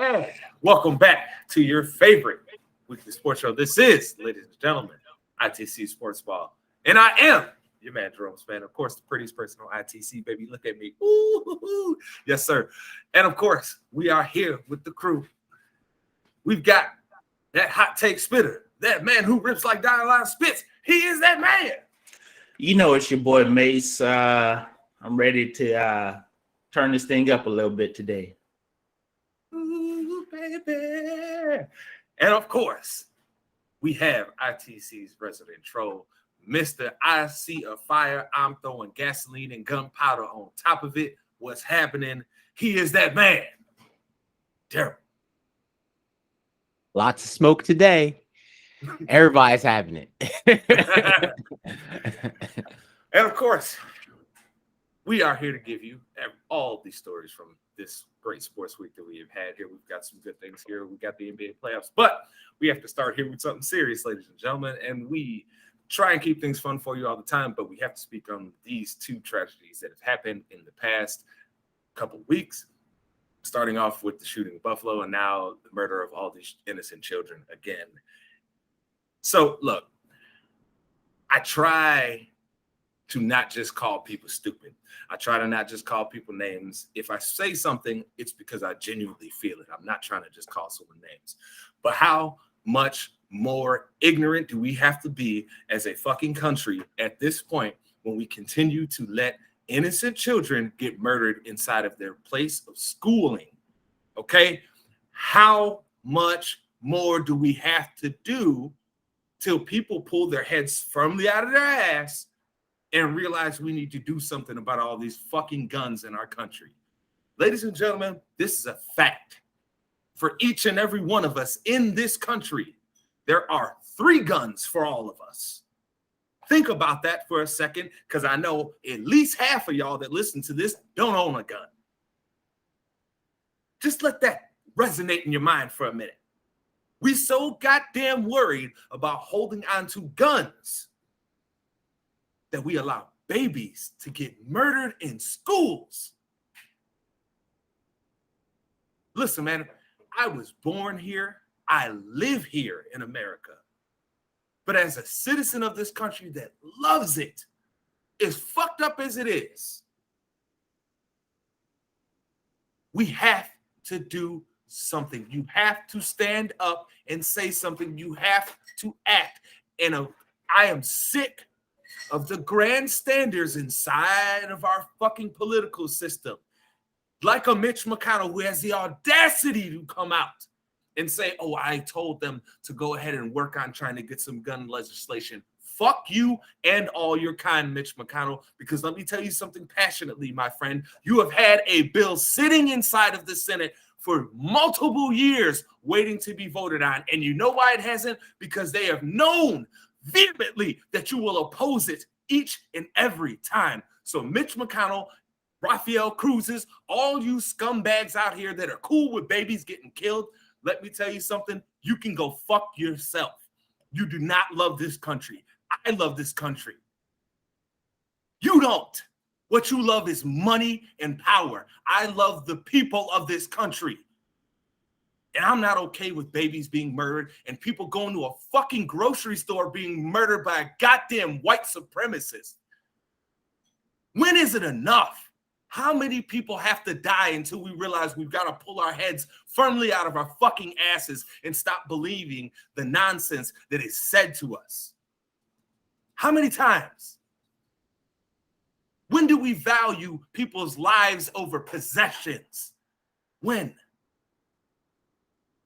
And welcome back to your favorite weekly sports show. This is, ladies and gentlemen, ITC Sports Ball. And I am your man, Jerome Span. Of course, the prettiest person on ITC, baby. Look at me. Ooh. Yes, sir. And of course, we are here with the crew. We've got that hot take spitter, that man who rips like Dialine spits. He is that man. You know, it's your boy Mase. I'm ready to turn this thing up a little bit today. Ooh, baby. And of course, we have ITC's resident troll, Mr. I see a fire, I'm throwing gasoline and gunpowder on top of it. What's happening? He is that man. Daryl. Lots of smoke today. Everybody's having it. And of course, we are here to give you all these stories from this great sports week that we have had here. We've got some good things here. We got the NBA playoffs, but we have to start here with something serious, ladies and gentlemen. And we try and keep things fun for you all the time, but we have to speak on these two tragedies that have happened in the past couple of weeks, starting off with the shooting in Buffalo and now the murder of all these innocent children again. So, look, I try to not just call people stupid. I try to not just call people names. If I say something, it's because I genuinely feel it. I'm not trying to just call someone names. But how much more ignorant do we have to be as a fucking country at this point when we continue to let innocent children get murdered inside of their place of schooling? Okay? How much more do we have to do till people pull their heads firmly out of their ass and realize we need to do something about all these fucking guns in our country? Ladies and gentlemen, this is a fact. For each and every one of us in this country, there are 3 guns for all of us. Think about that for a second, because I know at least half of y'all that listen to this don't own a gun. Just let that resonate in your mind for a minute. We so goddamn worried about holding on to guns that we allow babies to get murdered in schools. Listen, man, I was born here. I live here in America. But as a citizen of this country that loves it, as fucked up as it is, we have to do something. You have to stand up and say something. You have to act. And I am sick of the grandstanders inside of our fucking political system. Like a Mitch McConnell who has the audacity to come out and say, oh, I told them to go ahead and work on trying to get some gun legislation. Fuck you and all your kind, Mitch McConnell, because let me tell you something passionately, my friend. You have had a bill sitting inside of the Senate for multiple years waiting to be voted on. And you know why it hasn't? Because they have known vehemently that you will oppose it each and every time. So Mitch McConnell, Rafael Cruz's, all you scumbags out here that are cool with babies getting killed, let me tell you something. You can go fuck yourself. You do not love this country. I love this country. You don't. What you love is money and power. I love the people of this country. And I'm not okay with babies being murdered and people going to a fucking grocery store being murdered by a goddamn white supremacist. When is it enough? How many people have to die until we realize we've got to pull our heads firmly out of our fucking asses and stop believing the nonsense that is said to us? How many times? When do we value people's lives over possessions? When?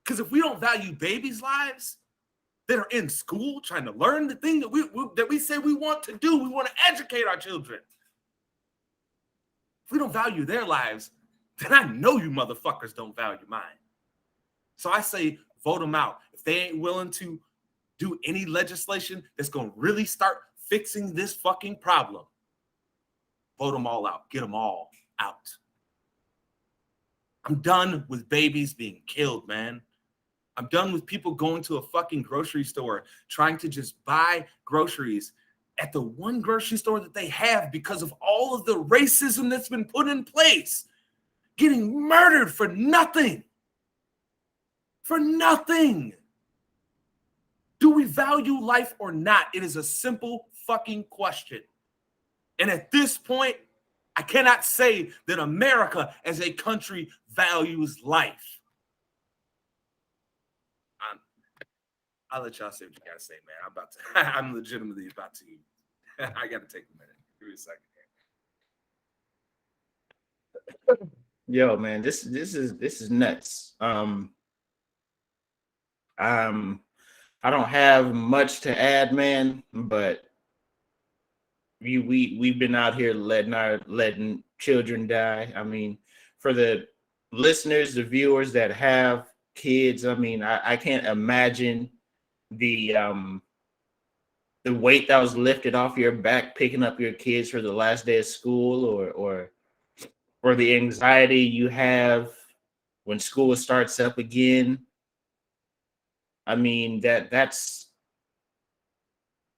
Because if we don't value babies' lives that are in school trying to learn the thing that we say we want to do, we want to educate our children. If we don't value their lives, then I know you motherfuckers don't value mine. So I say vote them out. If they ain't willing to do any legislation that's going to really start fixing this fucking problem, vote them all out. Get them all out. I'm done with babies being killed, man. I'm done with people going to a fucking grocery store trying to just buy groceries at the one grocery store that they have because of all of the racism that's been put in place, getting murdered for nothing. For nothing. Do we value life or not? It is a simple fucking question. And at this point, I cannot say that America as a country values life. I'll let y'all say what you gotta say, man. I'm legitimately about to. I gotta take a minute. Give me a second. Yo, man, this is nuts. I don't have much to add, man, but we've been out here letting children die. I mean, for the listeners, the viewers that have kids, I mean, I can't imagine the weight that was lifted off your back picking up your kids for the last day of school, or the anxiety you have when school starts up again. I mean, that's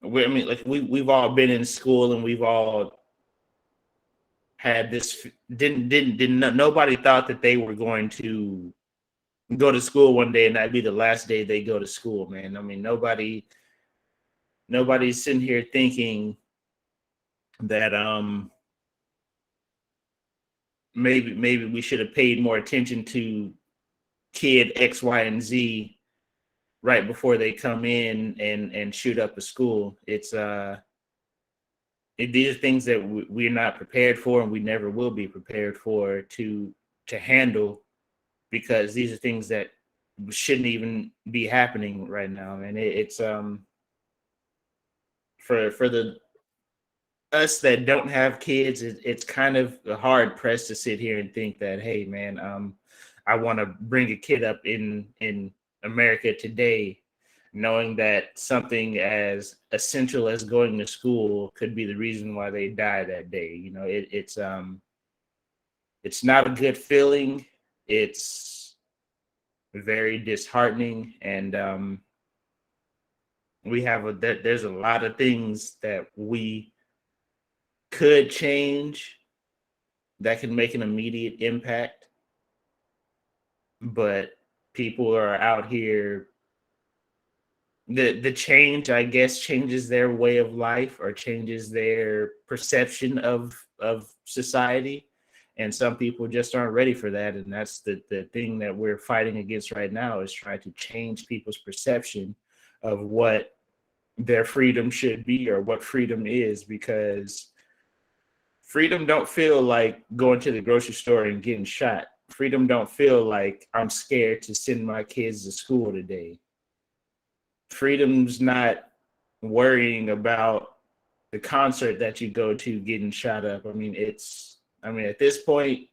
like we've all been in school and we've all had this. Didn't nobody thought that they were going to go to school one day and that'd be the last day they go to school, man. I mean, nobody's sitting here thinking that maybe we should have paid more attention to kid X, Y, and Z right before they come in and shoot up a school. These are things that we're not prepared for, and we never will be prepared for to handle, because these are things that shouldn't even be happening right now. And it's for the us that don't have kids, it's kind of hard pressed to sit here and think that, hey, man, I want to bring a kid up in America today, knowing that something as essential as going to school could be the reason why they die that day. You know, it's not a good feeling. It's very disheartening, and there's a lot of things that we could change that can make an immediate impact, but people are out here. The change, I guess, changes their way of life or changes their perception of society, and some people just aren't ready for that. And that's the thing that we're fighting against right now, is trying to change people's perception of what their freedom should be or what freedom is, because freedom don't feel like going to the grocery store and getting shot. Freedom don't feel like I'm scared to send my kids to school today. Freedom's not worrying about the concert that you go to getting shot up. I mean, at this point,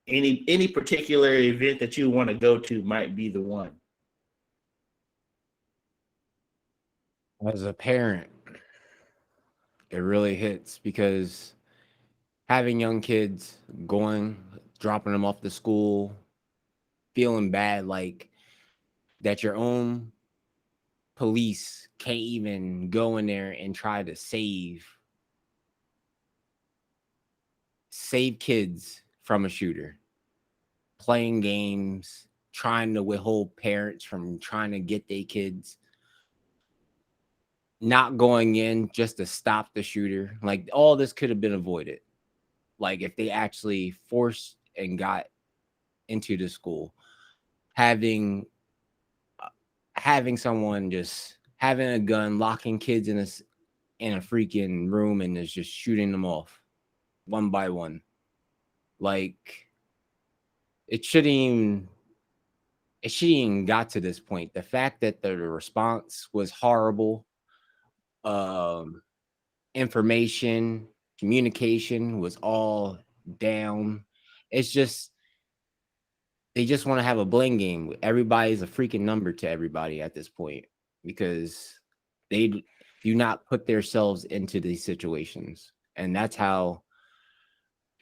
any particular event that you want to go to might be the one. As a parent, it really hits, because having young kids, dropping them off to school, feeling bad, like that your own police can't even go in there and try to save kids from a shooter, playing games, trying to withhold parents from trying to get their kids, not going in just to stop the shooter. Like, all this could have been avoided, like if they actually forced and got into the school. Having someone just having a gun, locking kids in a freaking room, and is just shooting them off one by one. Like, it shouldn't even got to this point. The fact that the response was horrible, information, communication was all down. It's just, they just want to have a bling game. Everybody's a freaking number to everybody at this point, because they do not put themselves into these situations. And that's how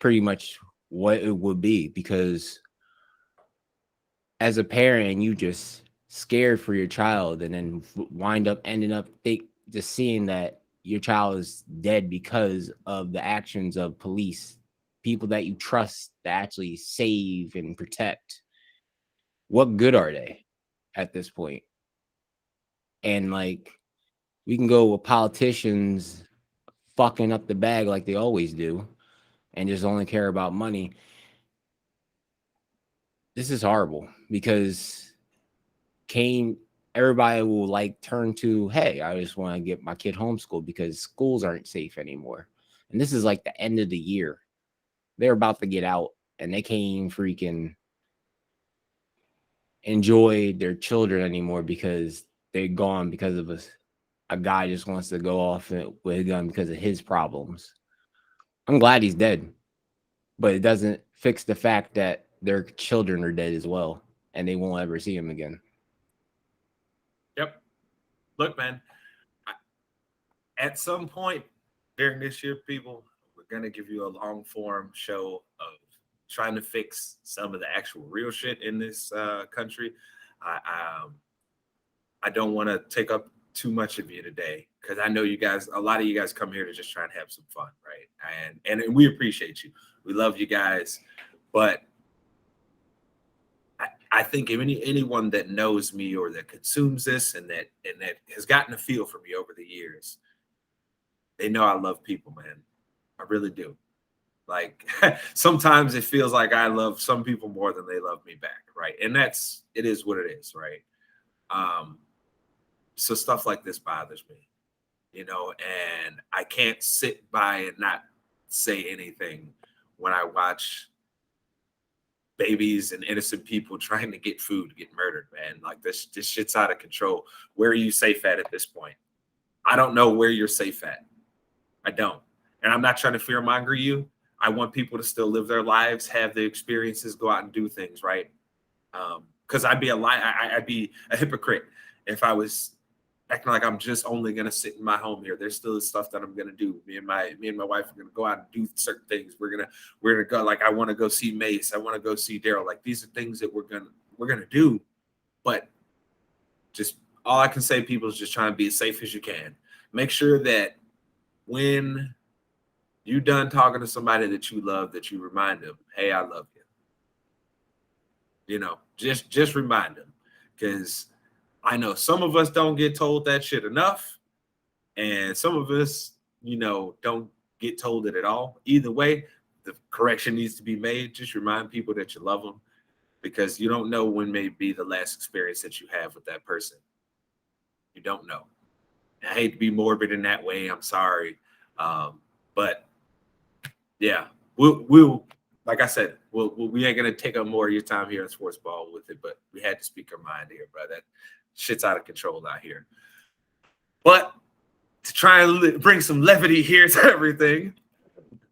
pretty much what it would be, because as a parent, you just scared for your child, and then ending up just seeing that your child is dead because of the actions of police, people that you trust to actually save and protect. what good are they at this point? And like, we can go with politicians fucking up the bag like they always do and just only care about money. This is horrible because everybody will like turn to, hey, I just want to get my kid homeschooled because schools aren't safe anymore. And this is like the end of the year. They're about to get out and they can't even freaking enjoy their children anymore because they're gone because of a guy just wants to go off with a gun because of his problems. I'm glad he's dead, but it doesn't fix the fact that their children are dead as well and they won't ever see him again. Yep. Look, man, at some point during this year, people, we're going to give you a long form show of trying to fix some of the actual real shit in this country. I don't want to take up too much of you today because I know you guys, a lot of you guys come here to just try and have some fun, right? And we appreciate you. We love you guys, but I think anyone that knows me or that consumes this and that has gotten a feel for me over the years, they know I love people, man. I really do. Like sometimes it feels like I love some people more than they love me back, right? And it is what it is, right? So stuff like this bothers me, and I can't sit by and not say anything when I watch babies and innocent people trying to get food get murdered, man. Like this shit's out of control. Where are you safe at this point? I don't know where you're safe at. I don't. And I'm not trying to fear monger you. I want people to still live their lives, have the experiences, go out and do things, right? Because I'd be I'd be a hypocrite if I was acting like I'm just only gonna sit in my home here. There's still stuff that I'm gonna do. Me and my wife are gonna go out and do certain things. We're gonna go. Like I want to go see Mase. I want to go see Daryl. Like these are things that we're gonna do. But just all I can say, people, is just try and be as safe as you can. Make sure that when you done talking to somebody that you love, that you remind them, hey, I love you. Just remind them, because I know some of us don't get told that shit enough, and some of us, don't get told it at all. Either way, the correction needs to be made. Just remind people that you love them, because you don't know when may be the last experience that you have with that person. You don't know. I hate to be morbid in that way. I'm sorry. But yeah, we'll like I said, we ain't gonna take up more of your time here in Sports Ball with it, but we had to speak our mind here, bro. That shit's out of control out here. But to try and bring some levity here to everything,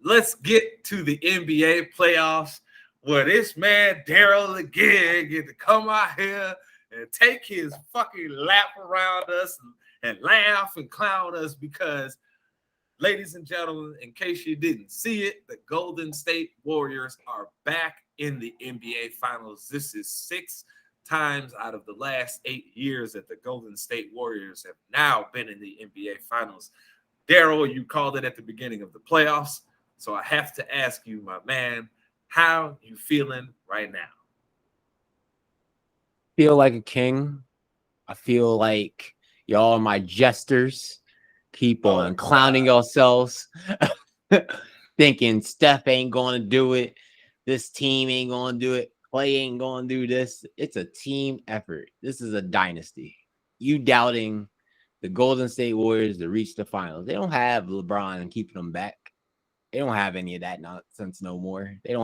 let's get to the NBA playoffs, where this man Daryl again get to come out here and take his fucking lap around us and laugh and clown us because, ladies and gentlemen, in case you didn't see it, the Golden State Warriors are back in the NBA Finals. This is 6 times out of the last 8 years that the Golden State Warriors have now been in the NBA Finals. Daryl, you called it at the beginning of the playoffs, so I have to ask you, my man, how you feeling right now? Feel like a king. I feel like y'all are my jesters. Keep on clowning yourselves, thinking Steph ain't going to do it. This team ain't going to do it. Clay ain't going to do this. It's a team effort. This is a dynasty. You doubting the Golden State Warriors to reach the finals. They don't have LeBron keeping them back. They don't have any of that nonsense no more. They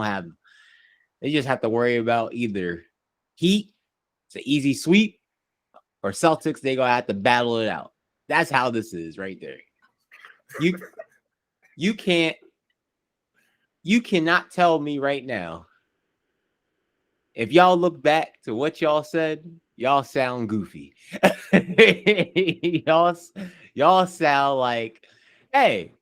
just have to worry about either Heat, it's an easy sweep, or Celtics, they going to have to battle it out. That's how this is right there. You cannot tell me right now. If y'all look back to what y'all said, y'all sound goofy. y'all sound like, hey,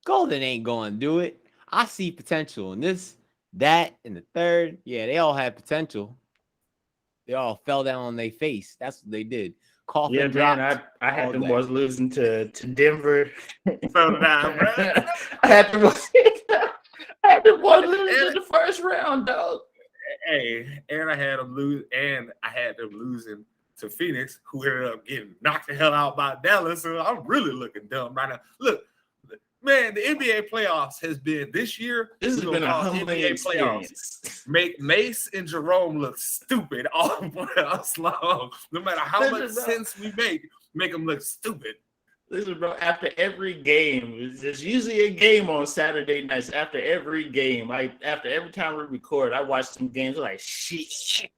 Golden ain't going to do it. I see potential in this, that, and the third. Yeah, they all had potential. They all fell down on their face. That's what they did. Yeah, man, I had them boys losing to Denver. Fell down, bro. I had them boys losing in the first round, dog. Hey, and I had them lose, and I had them losing to Phoenix, who ended up getting knocked the hell out by Dallas. So I'm really looking dumb right now. Look, man, the NBA playoffs has been this year. This has been a humbling NBA experience. playoffs make Mase and Jerome look stupid all playoffs long. No matter how much sense we make them look stupid. Listen, bro, after every game, there's usually a game on Saturday nights. After every game, after every time we record, I watch some games like shit.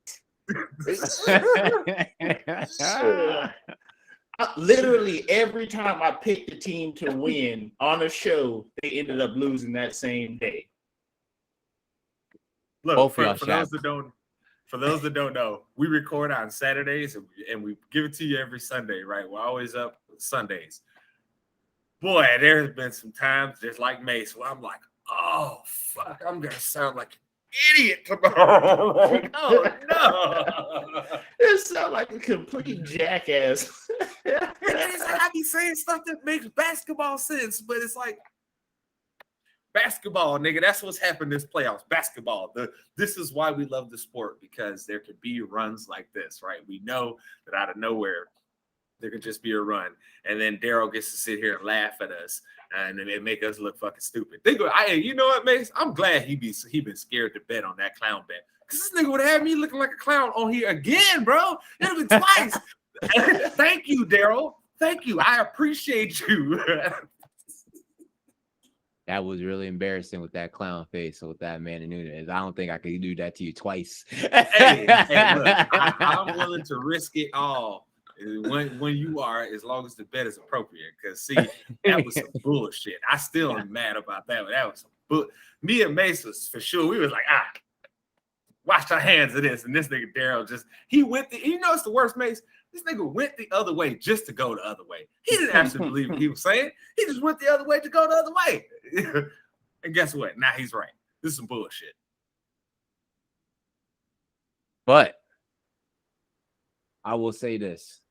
Literally every time I picked the team to win on a show, they ended up losing that same day. Look, for those that don't know, we record on Saturdays and we give it to you every Sunday, right? We're always up Sundays. Boy, there's been some times just like Mase where I'm like, oh fuck, I'm gonna sound like an idiot tomorrow. Oh no. It sounds like a complete jackass. It's like I be saying stuff that makes basketball sense, but it's like basketball, nigga. That's what's happened this playoffs. Basketball. This is why we love the sport, because there could be runs like this, right? We know that out of nowhere there could just be a run, and then Daryl gets to sit here and laugh at us, and then it make us look fucking stupid. You know what, Mase? I'm glad he been scared to bet on that clown bet, because this nigga would have had me looking like a clown on here again, bro. It'll be twice. Thank you, Daryl. Thank you. I appreciate you. That was really embarrassing with that clown face with that man in Nunez. I don't think I could do that to you twice. hey, look, I'm willing to risk it all when you are, as long as the bet is appropriate. Because see, that was some bullshit. I still am mad about that. But that was some bull. Me and Mase was for sure. We was like, wash our hands of this. And this nigga Daryl he went. You know, it's the worst, Mase. This nigga went the other way just to go the other way. He didn't actually believe what he was saying. He just went the other way to go the other way. And guess what? Now he's right. This is some bullshit. But I will say this.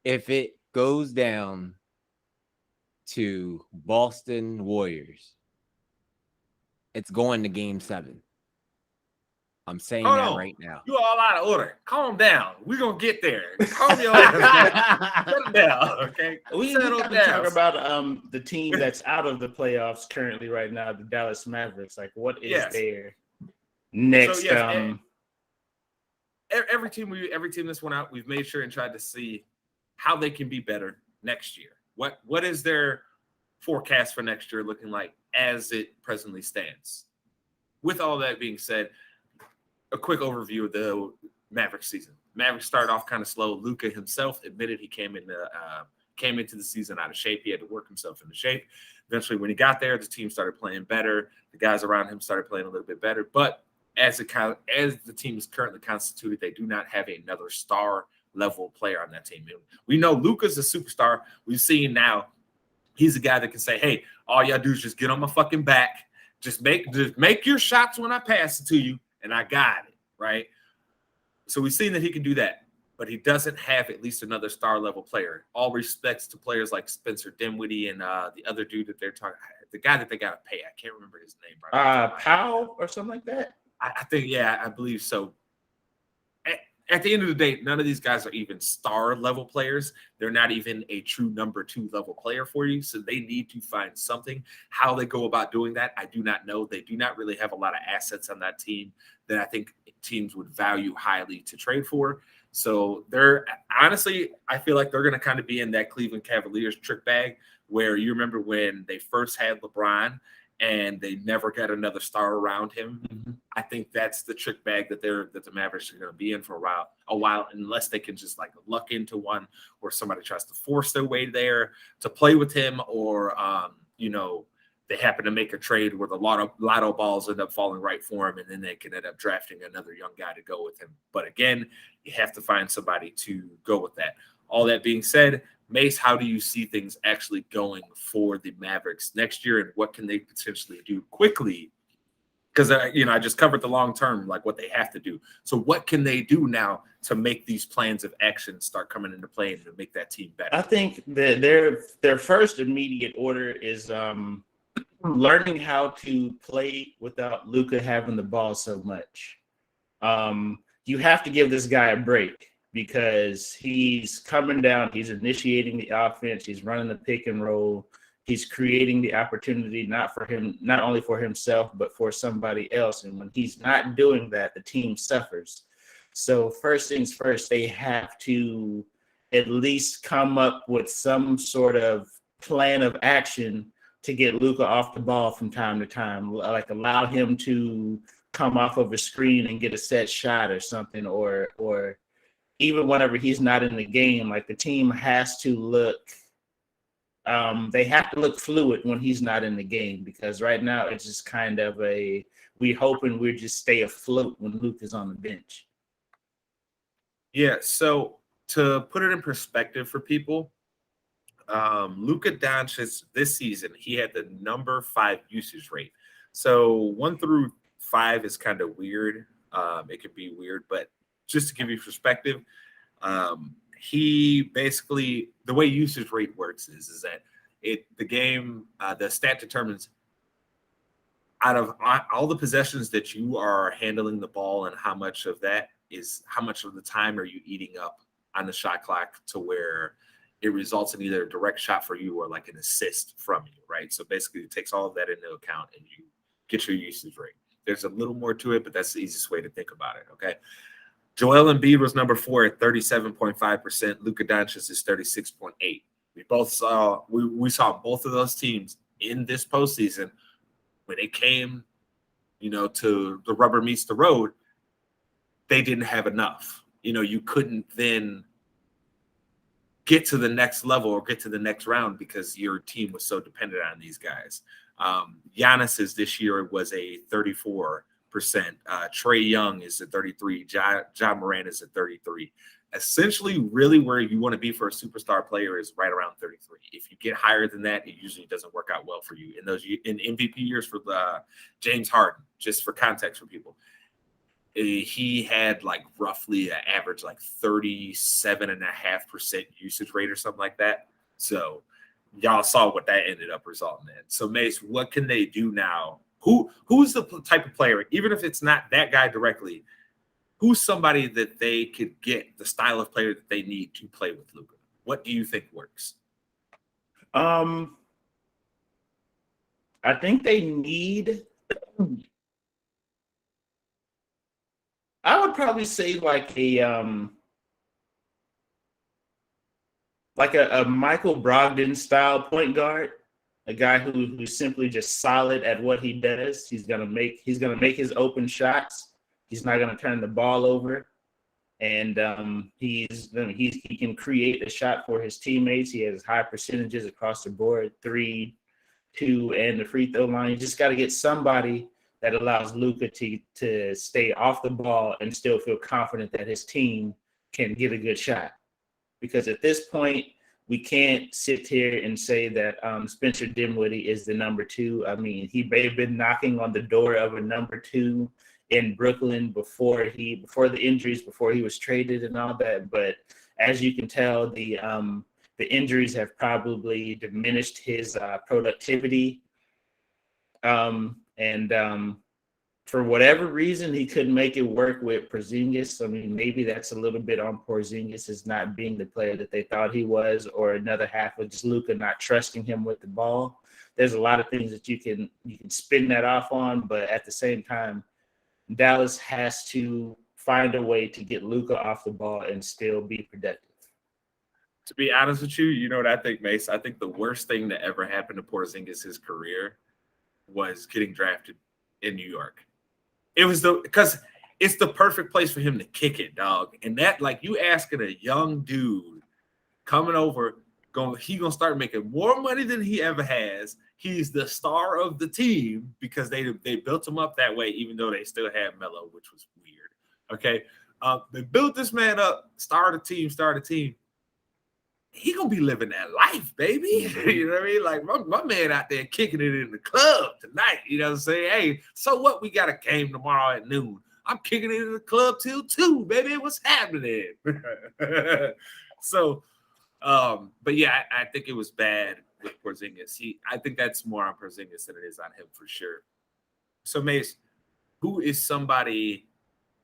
If it goes down to Boston Warriors, it's going to Game 7. I'm saying that right now. You all out of order. Calm down. We're going to get there. Calm your ass down. Settle down, okay? We got to talk about the team that's out of the playoffs currently right now, the Dallas Mavericks. Like, what is their next? So, every team that's went out, we've made sure and tried to see how they can be better next year. What is their forecast for next year looking like as it presently stands? With all that being said, a quick overview of the Mavericks season. Mavericks started off kind of slow. Luka himself admitted he came into the season out of shape. He had to work himself into shape. Eventually, when he got there, the team started playing better. The guys around him started playing a little bit better. But as the team is currently constituted, they do not have another star level player on that team. We know Luka's a superstar. We've seen now he's a guy that can say, hey, all y'all do is just get on my fucking back. Just make your shots when I pass it to you, and I got it, right? So we've seen that he can do that, but he doesn't have at least another star level player. All respects to players like Spencer Dinwiddie and the other dude that they're talking, the guy that they got to pay. I can't remember his name. Powell or something like that. I think, yeah, I believe so. At the end of the day, none of these guys are even star level players. They're not even a true number 2 level player for you. So they need to find something. How they go about doing that, I do not know. They do not really have a lot of assets on that team that I think teams would value highly to trade for. So I feel like they're going to kind of be in that Cleveland Cavaliers trick bag where you remember when they first had LeBron and they never got another star around him. Mm-hmm. I think that's the trick bag that the Mavericks are going to be in for a while, unless they can just like luck into one where somebody tries to force their way there to play with him, or they happen to make a trade where the lotto balls end up falling right for him, and then they can end up drafting another young guy to go with him. But again, you have to find somebody to go with that. All that being said, Mase, how do you see things actually going for the Mavericks next year, and what can they potentially do quickly? Because, I just covered the long term, like what they have to do. So what can they do now to make these plans of action start coming into play and to make that team better? I think that their first immediate order is learning how to play without Luka having the ball so much. You have to give this guy a break because he's coming down, he's initiating the offense, he's running the pick and roll, he's creating the opportunity not only for himself, but for somebody else. And when he's not doing that, the team suffers. So first things first, they have to at least come up with some sort of plan of action to get Luka off the ball from time to time, like allow him to come off of a screen and get a set shot or something, or even whenever he's not in the game, like the team has to look, they have to look fluid when he's not in the game, because right now it's just kind of we hoping we just stay afloat when Luke is on the bench. Yeah, so to put it in perspective for people, Luka Doncic this season, he had the number 5 usage rate. So 1 through 5 is kind of weird. It could be weird, but just to give you perspective, he basically, the way usage rate works is that the stat determines out of all the possessions that you are handling the ball, and how much of that is, how much of the time are you eating up on the shot clock to where it results in either a direct shot for you or like an assist from you, right? So basically it takes all of that into account and you get your usage rate. There's a little more to it, but that's the easiest way to think about it, okay? Joel Embiid was number 4 at 37.5%. Luka Doncic is 36.8. We saw both of those teams in this postseason. When it came, to the rubber meets the road, they didn't have enough. You couldn't then get to the next level or get to the next round because your team was so dependent on these guys. Giannis's this year was a 34%. Trae Young is at 33. John Moran is at 33. Essentially, really where you want to be for a superstar player is right around 33. If you get higher than that, it usually doesn't work out well for you. In MVP years for James Harden, just for context for people, he had like roughly an average like 37.5% usage rate or something like that. So y'all saw what that ended up resulting in. So Mase, what can they do now? Who's the type of player, even if it's not that guy directly, who's somebody that they could get the style of player that they need to play with Luka? What do you think works? I think they need, I would probably say like a Michael Brogdon style point guard, a guy who's simply just solid at what he does. He's gonna make his open shots. He's not gonna turn the ball over, and he can create a shot for his teammates. He has high percentages across the board, 3, 2, and the free throw line. You just got to get somebody that allows Luka to stay off the ball and still feel confident that his team can get a good shot. Because at this point, we can't sit here and say that Spencer Dinwiddie is the number 2. I mean, he may have been knocking on the door of a number 2 in Brooklyn before the injuries, before he was traded and all that. But as you can tell, the injuries have probably diminished his productivity. For whatever reason, he couldn't make it work with Porzingis. I mean, maybe that's a little bit on Porzingis as not being the player that they thought he was, or another half of just Luka not trusting him with the ball. There's a lot of things that you can spin that off on, but at the same time, Dallas has to find a way to get Luka off the ball and still be productive. To be honest with you, you know what I think, Mase? I think the worst thing that ever happened to Porzingis' career was getting drafted in New York. It was because it's the perfect place for him to kick it, dog. And that, like, you asking a young dude coming over, he gonna start making more money than he ever has. He's the star of the team because they built him up that way, even though they still had Melo, which was weird. Okay, they built this man up, star of the team. He gonna be living that life, baby. You know what I mean? Like my man out there kicking it in the club tonight. You know what I'm saying? Hey, so what? We got a game tomorrow at noon. I'm kicking it in the club till 2, baby. What's happening? So But yeah, I think it was bad with Porzingis. I think that's more on Porzingis than it is on him for sure. So Mace, who is somebody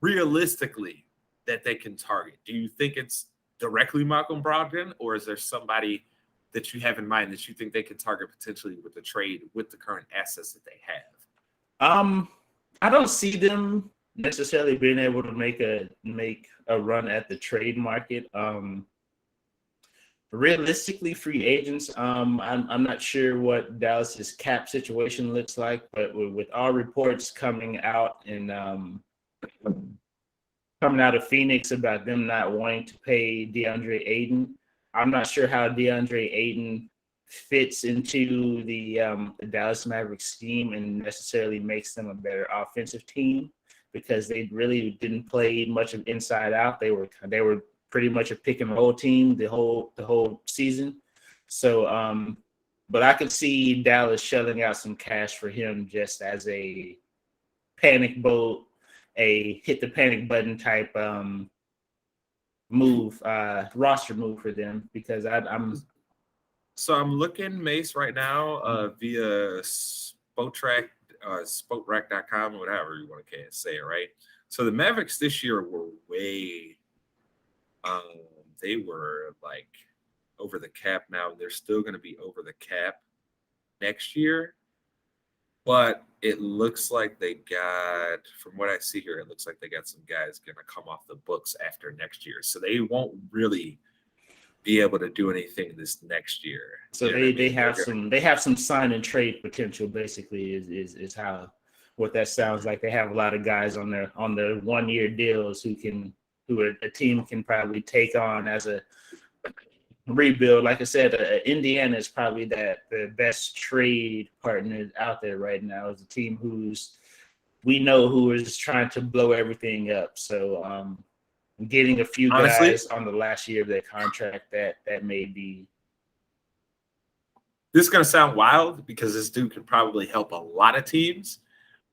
realistically that they can target? Do you think it's directly Malcolm Brogdon, or is there somebody that you have in mind that you think they can target potentially with the trade with the current assets that they have? I don't see them necessarily being able to make a run at the trade market. Realistically, free agents, I'm not sure what Dallas's cap situation looks like, but with all reports coming out and coming out of Phoenix about them not wanting to pay DeAndre Ayton, I'm not sure how DeAndre Ayton fits into the Dallas Mavericks scheme and necessarily makes them a better offensive team, because they really didn't play much of inside out. They were pretty much a pick and roll team the whole season. So, but I could see Dallas shelling out some cash for him just as a panic boat, a hit the panic button type move, roster move for them, because I'm. So I'm looking Mace right now via Spotrac, Spotrac.com, or whatever you want to say it, right? So the Mavericks this year were way, they were like over the cap now. They're still going to be over the cap next year. But it looks like they got, from what I see here, it looks like they got some guys going to come off the books after next year. So they won't really be able to do anything this next year. So they have some sign and trade potential, basically, is how what that sounds like. They have a lot of guys on their 1 year deals who a team can probably take on as a rebuild. Like I said, Indiana is probably the best trade partner out there right now. Is a team who is trying to blow everything up. So getting a few guys on the last year of their contract that may be. This is going to sound wild because this dude could probably help a lot of teams,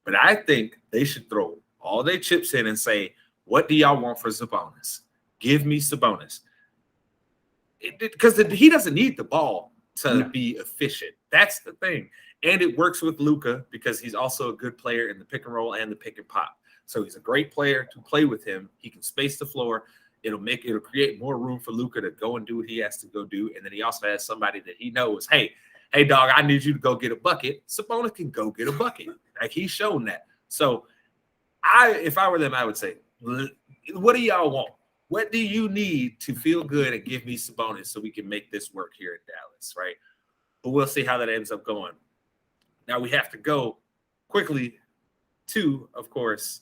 but I think they should throw all their chips in and say, what do y'all want for Sabonis? Give me Sabonis. Because he doesn't need the ball to be efficient. That's the thing. And it works with Luka because he's also a good player in the pick and roll and the pick and pop. So he's a great player to play with him. He can space the floor. It'll create more room for Luka to go and do what he has to go do. And then he also has somebody that he knows, hey, dog, I need you to go get a bucket. Sabonis can go get a bucket. Like, he's shown that. So if I were them, I would say, what do y'all want? What do you need to feel good and give me Sabonis so we can make this work here in Dallas, right? But we'll see how that ends up going. Now we have to go quickly to, of course,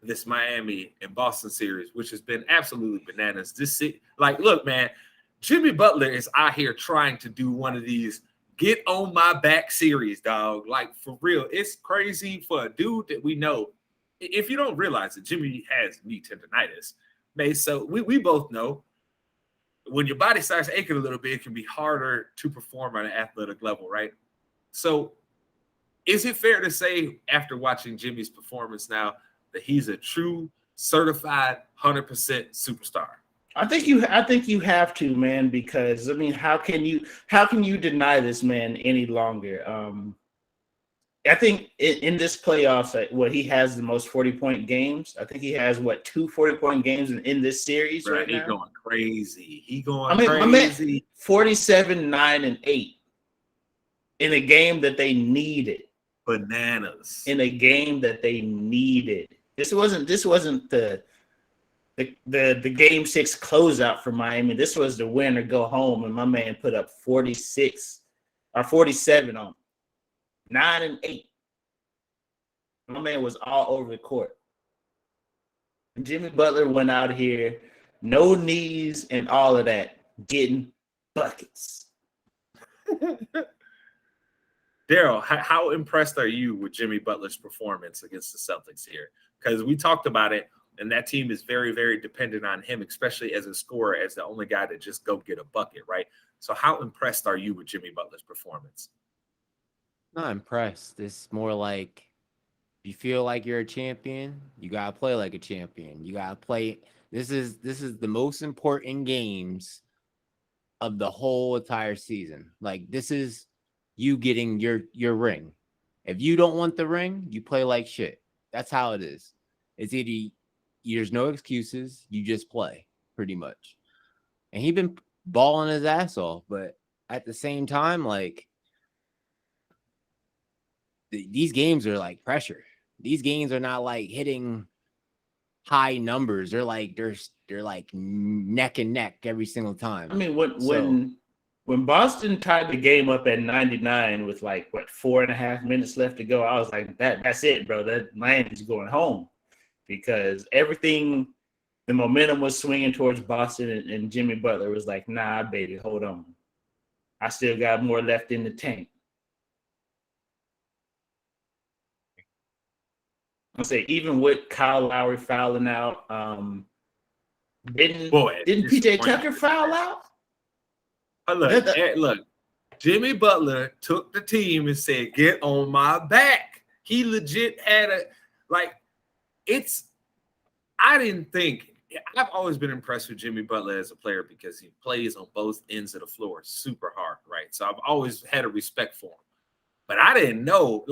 this Miami and Boston series, which has been absolutely bananas. Look, man, Jimmy Butler is out here trying to do one of these get on my back series, dog. Like, for real, it's crazy for a dude that we know. If you don't realize that Jimmy has knee tendonitis, so we both know when your body starts aching a little bit, it can be harder to perform on an athletic level, right? So is it fair to say, after watching Jimmy's performance now, that he's a true certified 100% superstar? I think you have to, man, because I mean, how can you deny this man any longer? I think in this playoffs, he has the most 40-point games. I think he has 2 40-point games in this series right now. He's going crazy. Crazy. 47, 9, and 8 in a game that they needed. Bananas. In a game that they needed. This wasn't the game 6 closeout for Miami. This was the win or go home, and my man put up 46 or 47 on 9 and 8. My man was all over the court. Jimmy Butler went out here, no knees and all of that, getting buckets. Daryl, how impressed are you with Jimmy Butler's performance against the Celtics here? Because we talked about it, and that team is very, very dependent on him, especially as a scorer, as the only guy to just go get a bucket, right? So how impressed are you with Jimmy Butler's performance? Not impressed. It's more like, if you feel like you're a champion, you gotta play like a champion. You gotta play. This is the most important games of the whole entire season. Like, this is you getting your ring. If you don't want the ring, you play like shit. That's how it is. It's either there's no excuses, you just play, pretty much. And he's been balling his ass off, but at the same time, like, these games are like pressure. These games are not like hitting high numbers. They're like neck and neck every single time. I mean, when Boston tied the game up at 99 with like 4.5 minutes left to go, I was like, that's it, bro. That Miami's going home, because everything, the momentum was swinging towards Boston, and Jimmy Butler was like, nah, baby, hold on. I still got more left in the tank. I'll say, even with Kyle Lowry fouling out, didn't PJ Tucker foul out? Look, Jimmy Butler took the team and said, "Get on my back." He legit had I didn't think. I've always been impressed with Jimmy Butler as a player because he plays on both ends of the floor super hard, right? So I've always had a respect for him. But I didn't know,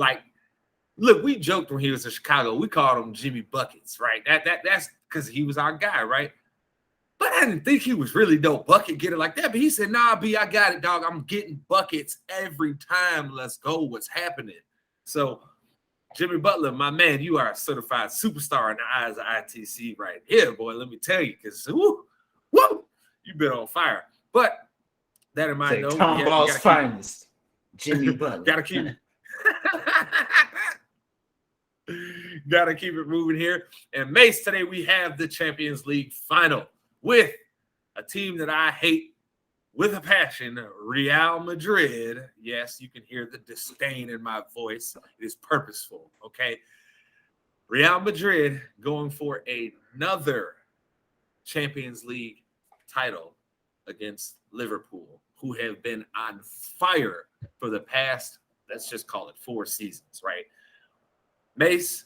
look, we joked when he was in Chicago. We called him Jimmy Buckets, right? That's because he was our guy, right? But I didn't think he was really no bucket getter like that. But he said, "Nah, B, I got it, dog. I'm getting buckets every time. Let's go. What's happening?" So, Jimmy Butler, my man, you are a certified superstar in the eyes of ITC right here, boy. Let me tell you, because woo, you've been on fire. But that in mind, though, Tom Ball's finest, Jimmy Butler. Gotta keep it moving here. And Mase, today we have the Champions League final with a team that I hate with a passion, Real Madrid. Yes, you can hear the disdain in my voice. It is purposeful, okay? Real Madrid going for another Champions League title against Liverpool, who have been on fire for the past, let's just call it 4 seasons, right? Mase,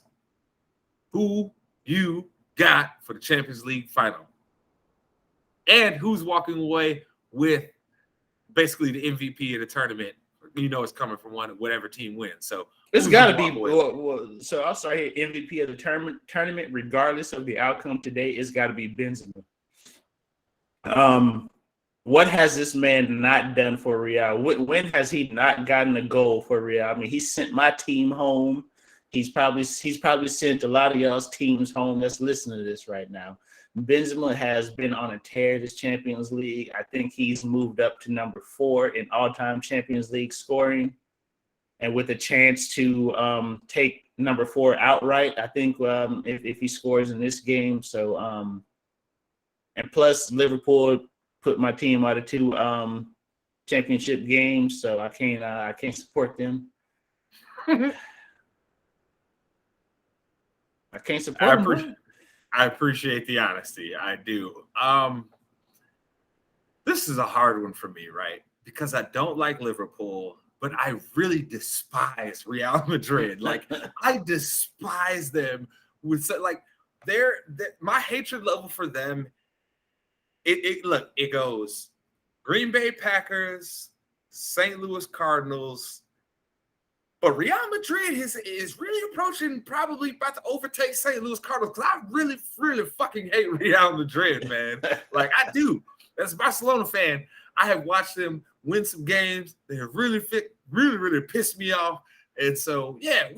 who you got for the Champions League final? And who's walking away with basically the MVP of the tournament? You know it's coming from whatever team wins. So it's got to be. So I'll start here. MVP of the tournament, regardless of the outcome today, it's got to be Benzema. What has this man not done for Real? When has he not gotten a goal for Real? I mean, he sent my team home. He's probably sent a lot of y'all's teams home that's listening to this right now. Benzema has been on a tear this Champions League. I think he's moved up to number 4 in all-time Champions League scoring, and with a chance to take number 4 outright, I think, if he scores in this game. So, and plus Liverpool put my team out of 2 championship games, so I can't support them. I can't support them. I appreciate the honesty. I do. This is a hard one for me, right? Because I don't like Liverpool, but I really despise Real Madrid. Like, I despise them with my hatred level for them. It goes Green Bay Packers, St. Louis Cardinals. But Real Madrid is really approaching, probably about to overtake St. Louis Cardinals, because I really, really fucking hate Real Madrid, man. Like, I do. As a Barcelona fan, I have watched them win some games. They have really pissed me off. And so, yeah,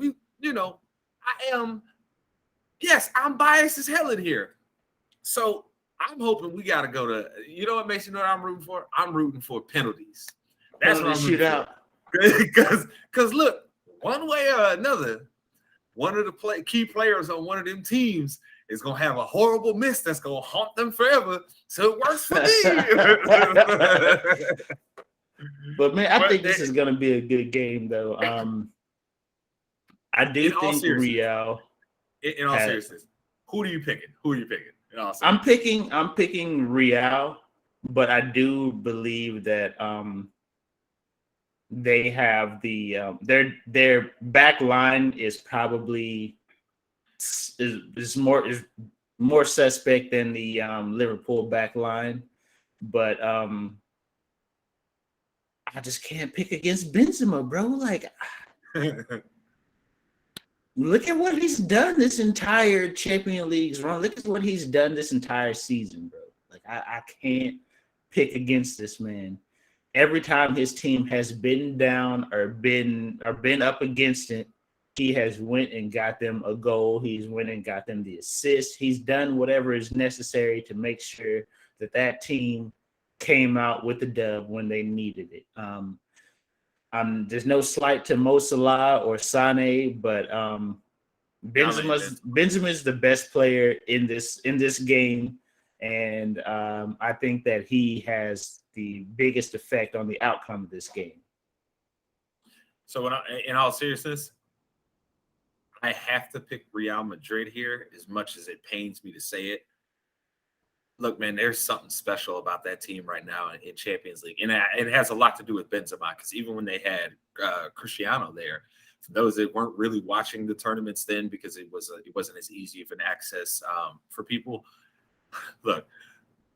I'm biased as hell in here. So I'm hoping we got to go to, you know what makes you know what I'm rooting for? I'm rooting for penalties. That's what I'm rooting for. Because look, one way or another, one of the key players on one of them teams is going to have a horrible miss that's going to haunt them forever. So it works for me. But, man, I think this is going to be a good game, though. I do think Real. In all seriousness, who are you picking? I'm picking Real, but I do believe that they have the their back line is probably is more suspect than the Liverpool back line, but I just can't pick against Benzema, bro. Like, look at what he's done this entire Champions League's run. Look at what he's done this entire season, bro. Like, I can't pick against this man. Every time his team has been down or been up against it, he has went and got them a goal. He's went and got them the assist. He's done whatever is necessary to make sure that team came out with the dub when they needed it. There's no slight to Mo Salah or Sane, but Benzema's the best player in this game, and I think that he has the biggest effect on the outcome of this game. So, in all seriousness, I have to pick Real Madrid here, as much as it pains me to say it. Look, man, there's something special about that team right now in Champions League. And it has a lot to do with Benzema, because even when they had Cristiano there, for those that weren't really watching the tournaments then, because it wasn't as easy of an access for people. Look,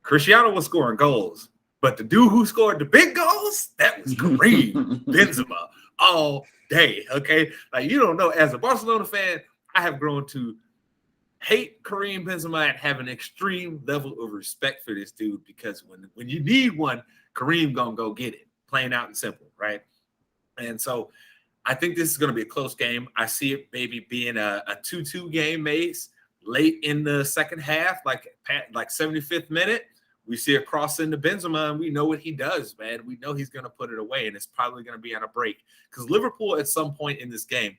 Cristiano was scoring goals, but the dude who scored the big goals, that was Kareem Benzema all day, okay? Like, you don't know, as a Barcelona fan, I have grown to hate Kareem Benzema and have an extreme level of respect for this dude, because when you need one, Kareem gonna go get it, plain out and simple, right? And so I think this is gonna be a close game. I see it maybe being a 2-2 game, Mase, late in the second half, like 75th minute. We see a cross into Benzema, and we know what he does, man. We know he's gonna put it away, and it's probably gonna be on a break, because Liverpool at some point in this game,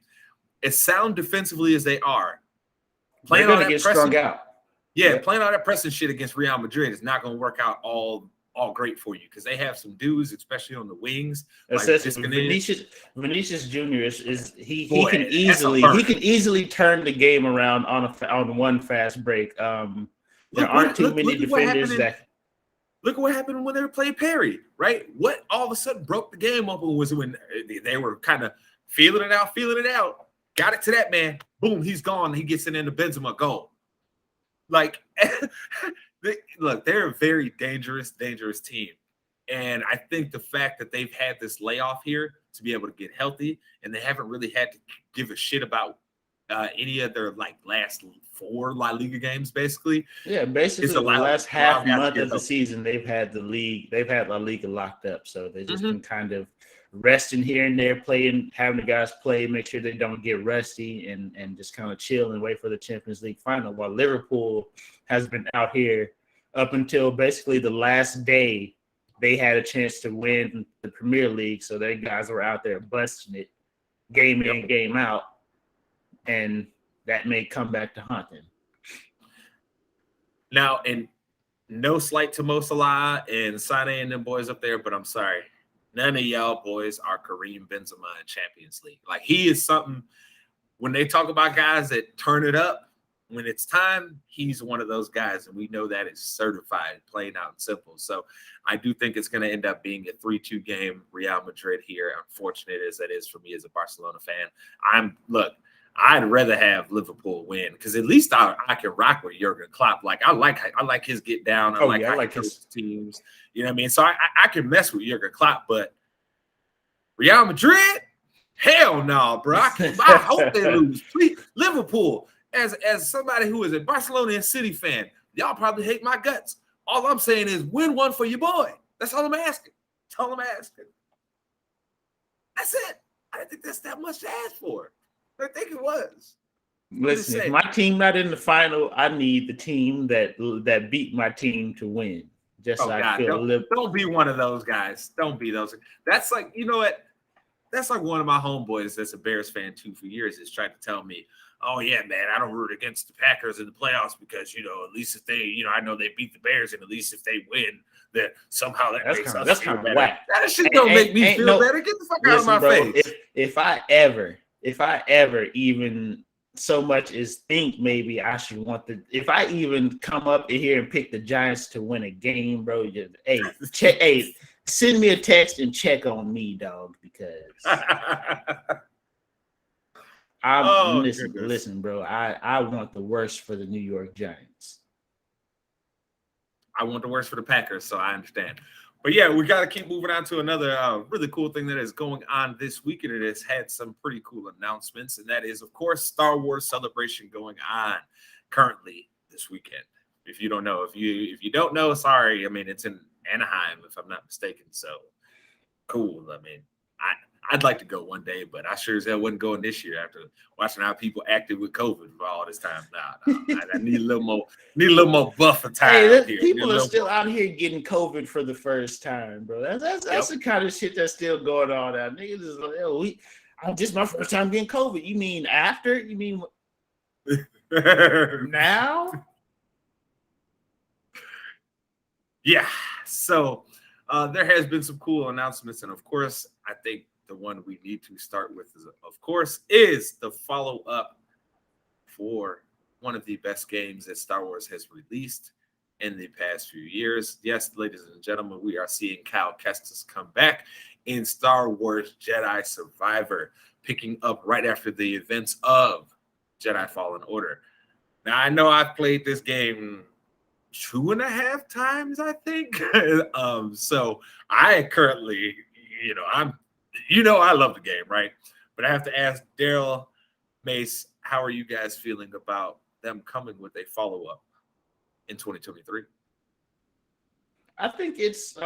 as sound defensively as they are, playing on that get pressing, strung out. Yeah, playing all that pressing shit against Real Madrid is not going to work out all great for you, because they have some dudes, especially on the wings. Vinicius Jr. He can easily turn the game around on one fast break. There aren't too many defenders that. Look at what happened when they played Perry, right? What all of a sudden broke the game up was when they were kind of feeling it out. Got it to that man. Boom, he's gone. He gets it into Benzema goal. Like, they're a very dangerous team. And I think the fact that they've had this layoff here to be able to get healthy, and they haven't really had to give a shit about any of their last 4 La Liga games, basically. Yeah, basically the last half month of the season, they've had La Liga locked up. So they just been kind of resting here and there, having the guys play, make sure they don't get rusty, and just kind of chill and wait for the Champions League final, while Liverpool has been out here up until basically the last day they had a chance to win the Premier League. So their guys were out there busting it game in, game out, and that may come back to haunt them. Now, and no slight to Mo Salah and Sane and them boys up there, but I'm sorry, none of y'all boys are Kareem Benzema in Champions League. Like, he is something, when they talk about guys that turn it up when it's time, he's one of those guys, and we know that it's certified, plain out and simple. So I do think it's going to end up being a 3-2 game, Real Madrid here, unfortunate as that is for me as a Barcelona fan. I'd rather have Liverpool win, because at least I can rock with Jurgen Klopp. Like, I like his get down. I like his teams. You know what I mean? So I can mess with Jurgen Klopp, but Real Madrid, hell no, bro. I hope they lose. Please, Liverpool, as somebody who is a Barcelona and City fan, y'all probably hate my guts. All I'm saying is win one for your boy. That's all I'm asking. That's it. I didn't think that's that much to ask for. I think it was. Listen, if my team not in the final, I need the team that beat my team to win. Don't be one of those guys. Don't be those. That's like, you know what? That's like one of my homeboys that's a Bears fan too for years is trying to tell me, oh yeah, man, I don't root against the Packers in the playoffs because, at least if they, I know they beat the Bears, and at least if they win, that somehow makes us feel better. Whack. That shit don't make me feel better. Get the fuck out of my face. If I ever even so much as think maybe I should if I even come up in here and pick the Giants to win a game, bro, send me a text and check on me, dog, because listen, bro, I want the worst for the New York Giants. I want the worst for the Packers, so I understand. But yeah, we got to keep moving on to another really cool thing that is going on this weekend. It has had some pretty cool announcements, and that is, of course, Star Wars Celebration going on currently this weekend. If you don't know, if you don't know, sorry. I mean, it's in Anaheim, if I'm not mistaken. So cool. I mean, I'd like to go one day, but I sure as hell wasn't going this year after watching how people acted with COVID for all this time. Nah, I need a little more buffer time. Hey, people are still out here getting COVID for the first time, bro. That's the kind of shit that's still going on out. Niggas is like, oh, this is my first time getting COVID. You mean after? You mean now? Yeah. So there has been some cool announcements, and of course, I think the one we need to start with is the follow-up for one of the best games that Star Wars has released in the past few years. Yes, ladies and gentlemen, we are seeing Cal Kestis come back in Star Wars Jedi Survivor, picking up right after the events of Jedi Fallen Order. Now, I know I've played this game 2.5 times, I think. So I currently, I love the game, right? But I have to ask Daryl, Mase, how are you guys feeling about them coming with a follow-up in 2023? I think it's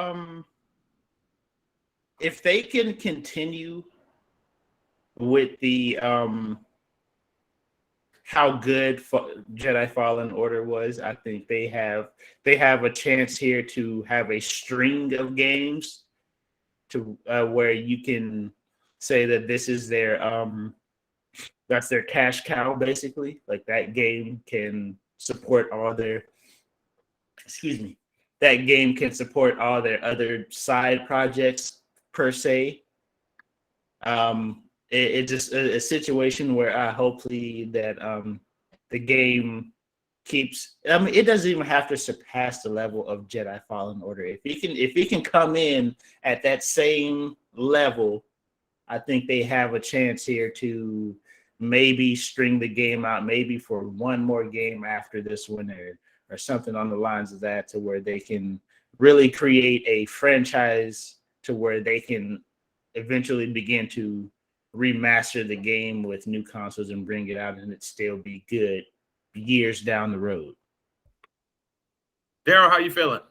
if they can continue with the how good Jedi Fallen Order was, I think they have a chance here to have a string of games to where you can say that this is their that's their cash cow, basically. Like that game can support all their that game can support all their other side projects per se. It's just a situation where hopefully that the game keeps. I mean, it doesn't even have to surpass the level of Jedi Fallen Order. If he can come in at that same level, I think they have a chance here to maybe string the game out, maybe for one more game after this one, or something on the lines of that, to where they can really create a franchise to where they can eventually begin to remaster the game with new consoles and bring it out and it still be good years down the road. Daryl, how you feeling?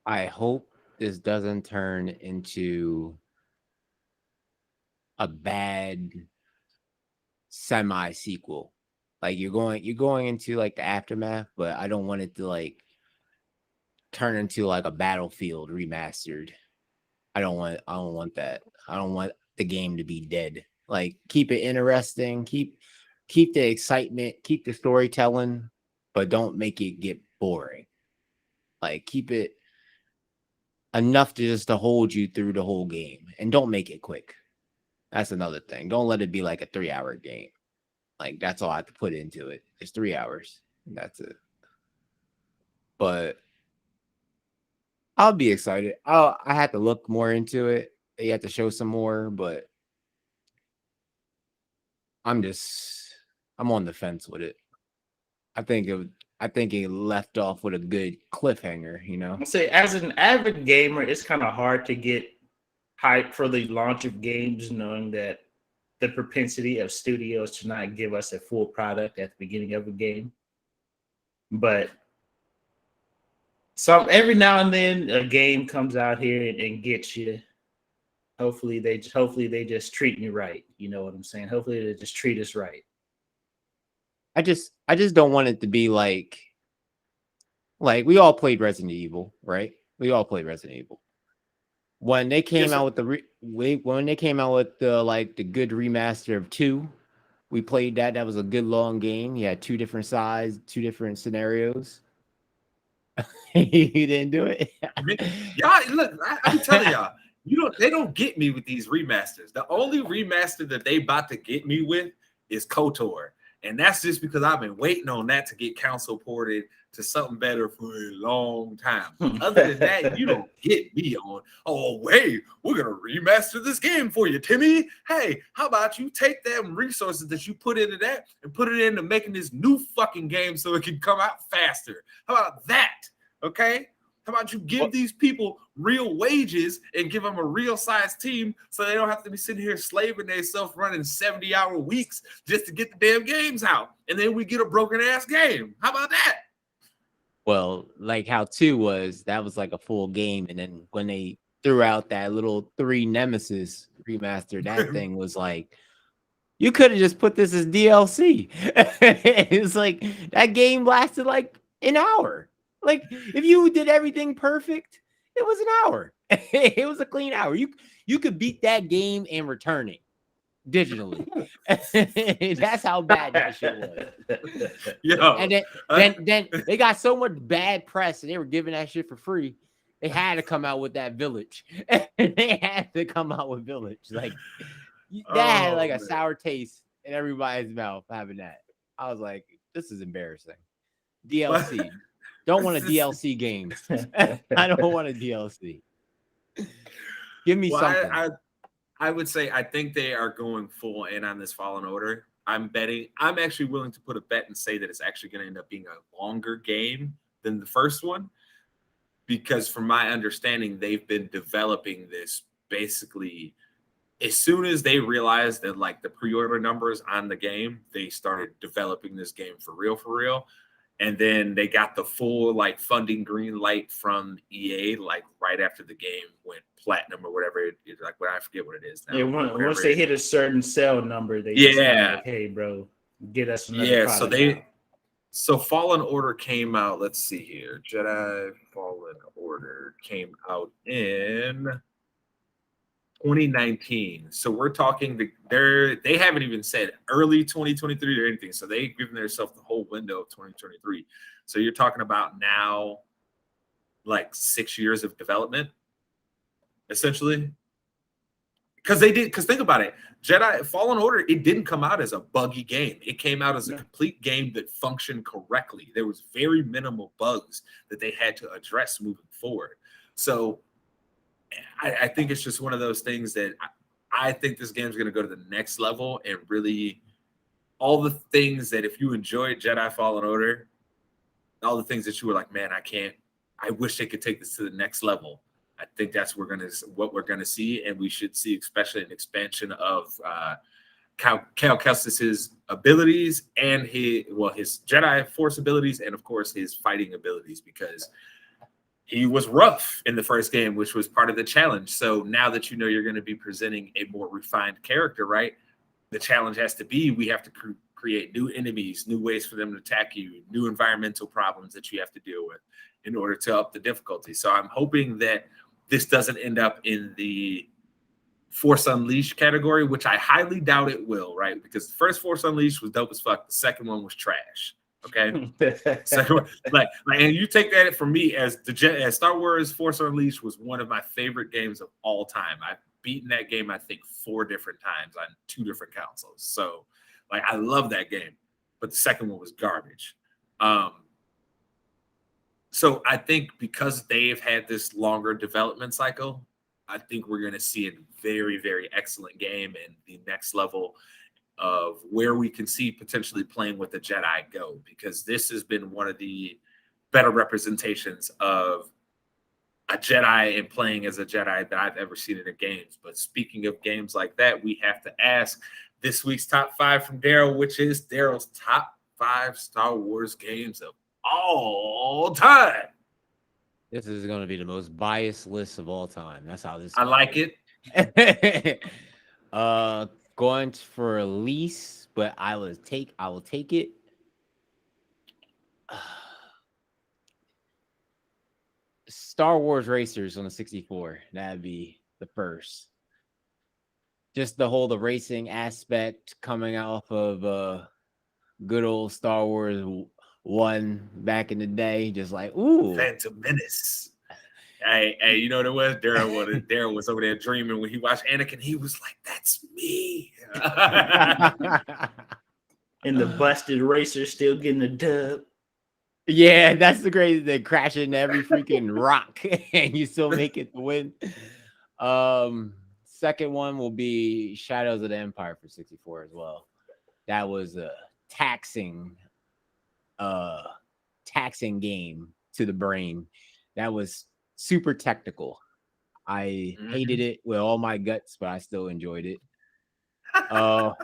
I hope this doesn't turn into a bad semi-sequel. Like you're going into like the aftermath, but I don't want it to like turn into like a Battlefield remastered. I don't want that. I don't want the game to be dead. Like keep it interesting, keep the excitement, keep the storytelling, but don't make it get boring. Like keep it enough to hold you through the whole game, and don't make it quick. That's another thing. Don't let it be like a 3-hour game. Like that's all I have to put into it. It's 3 hours. That's it. But I'll be excited. I have to look more into it. You have to show some more, but I'm on the fence with it. I think it left off with a good cliffhanger, you know. I say, as an avid gamer, it's kind of hard to get hype for the launch of games, knowing that the propensity of studios to not give us a full product at the beginning of a game. But every now and then a game comes out here and gets you. Hopefully they just treat me right. You know what I'm saying? Hopefully they just treat us right. I just don't want it to be like we all played Resident Evil, right? We all played Resident Evil. When they came out with the good remaster of 2, we played that. That was a good long game. You had 2 different sides, 2 different scenarios. You didn't do it. Y'all, look, I'm telling y'all, they don't get me with these remasters. The only remaster that they about to get me with is KOTOR. And that's just because I've been waiting on that to get console ported to something better for a long time. Other than that, you don't get me on, oh, wait, we're going to remaster this game for you, Timmy. Hey, how about you take them resources that you put into that and put it into making this new fucking game so it can come out faster? How about that? Okay? How about you give What- these people real wages and give them a real sized team so they don't have to be sitting here slaving themselves running 70-hour weeks just to get the damn games out. And then we get a broken ass game. How about that? Well, like how 2 was, that was like a full game. And then when they threw out that little 3 Nemesis remaster, that thing was like, you could have just put this as DLC. It's like that game lasted like an hour. Like if you did everything perfect, it was an hour. It was a clean hour. You could beat that game and return it digitally. That's how bad that shit was. Yo, And then they got so much bad press and they were giving that shit for free. They had to come out with that Village. They had to come out with Village. Like that had like a man. sour taste in everybody's mouth having that. I was like, this is embarrassing. DLC. Don't want a DLC game. I don't want a DLC. Give me Well, something. I would say I think they are going full in on this Fallen Order. I'm actually willing to put a bet and say that it's actually going to end up being a longer game than the first one. Because from my understanding, they've been developing this basically as soon as they realized that like the pre-order numbers on the game, they started developing this game for real. And then they got the full like funding green light from EA like right after the game went platinum or whatever it is. Like, I forget what it is now. Yeah, once they hit a certain sell number, they just like, hey, bro, get us another product. So Fallen Order came out. Let's see here. Jedi Fallen Order came out in 2019. So we're talking they haven't even said early 2023 or anything. So they've given themselves the whole window of 2023. So you're talking about now like 6 years of development, essentially. Because think about it. Jedi Fallen Order, it didn't come out as a buggy game. It came out as a complete game that functioned correctly. There was very minimal bugs that they had to address moving forward. So I think it's just one of those things that I think this game's going to go to the next level and really all the things that if you enjoyed Jedi Fallen Order, all the things that you were like, man, I wish they could take this to the next level. I think that's what we're gonna see, and we should see especially an expansion of Cal Kestis's abilities and his Jedi Force abilities, and of course his fighting abilities, because he was rough in the first game, which was part of the challenge. So now that you know you're going to be presenting a more refined character, right? The challenge has to be we have to create new enemies, new ways for them to attack you, new environmental problems that you have to deal with in order to up the difficulty. So I'm hoping that this doesn't end up in the Force Unleashed category, which I highly doubt it will, right? Because the first Force Unleashed was dope as fuck. The second one was trash. Okay. Second one, like, and you take that from me as Star Wars Force Unleashed was one of my favorite games of all time. I've beaten that game, I think, 4 different times on 2 different consoles. So, like, I love that game, but the second one was garbage. So I think because they've had this longer development cycle, I think we're going to see a very, very excellent game and the next level of where we can see potentially playing with the Jedi go, because this has been one of the better representations of a Jedi and playing as a Jedi that I've ever seen in the games. But speaking of games like that, we have to ask this week's top 5 from Daryl, which is Daryl's top 5 Star Wars games of all time. This is going to be the most biased list of all time. That's how this. I like it. Going for least, but I will take it. Star Wars Racers on the 64. That'd be the first. Just the racing aspect coming off of good old Star Wars 1 back in the day. Just like, ooh. Phantom Menace. Hey, you know what it was? Daryl was over there dreaming when he watched Anakin. He was like, "That's me." And the busted racer still getting a dub. Yeah, that's the crazy thing. Crashing into every freaking rock and you still make it to win. Second one will be Shadows of the Empire for 64 as well. That was a taxing game to the brain. That was super technical. I hated it with all my guts, but I still enjoyed it. Oh,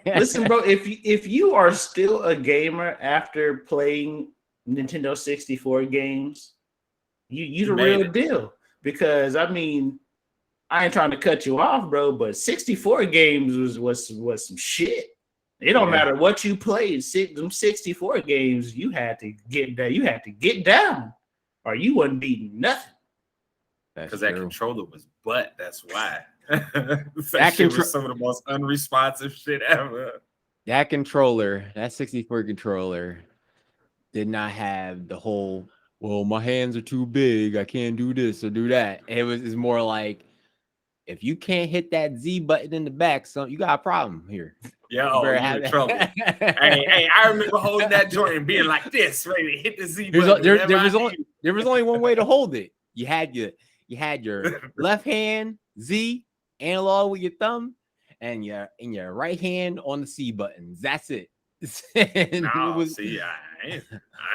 Listen, bro, if you are still a gamer after playing Nintendo 64 games, you the made real it. deal. Because I mean, I ain't trying to cut you off, bro, but 64 games was some shit. It don't matter what you played. Them 64 games, you had to get down. You had to get down, or you wasn't beating nothing. Because that controller was butt. That's why. That shit was some of the most unresponsive shit ever. That controller, that 64 controller, did not have the whole, well, my hands are too big, I can't do this or do that. It's more like, if you can't hit that Z button in the back, so you got a problem here. Yo, you're in trouble. hey, I remember holding that joint and being like this, ready to hit the Z button. There was only one way to hold it. You had your left hand Z analog with your thumb, and your right hand on the C buttons. That's it. See, I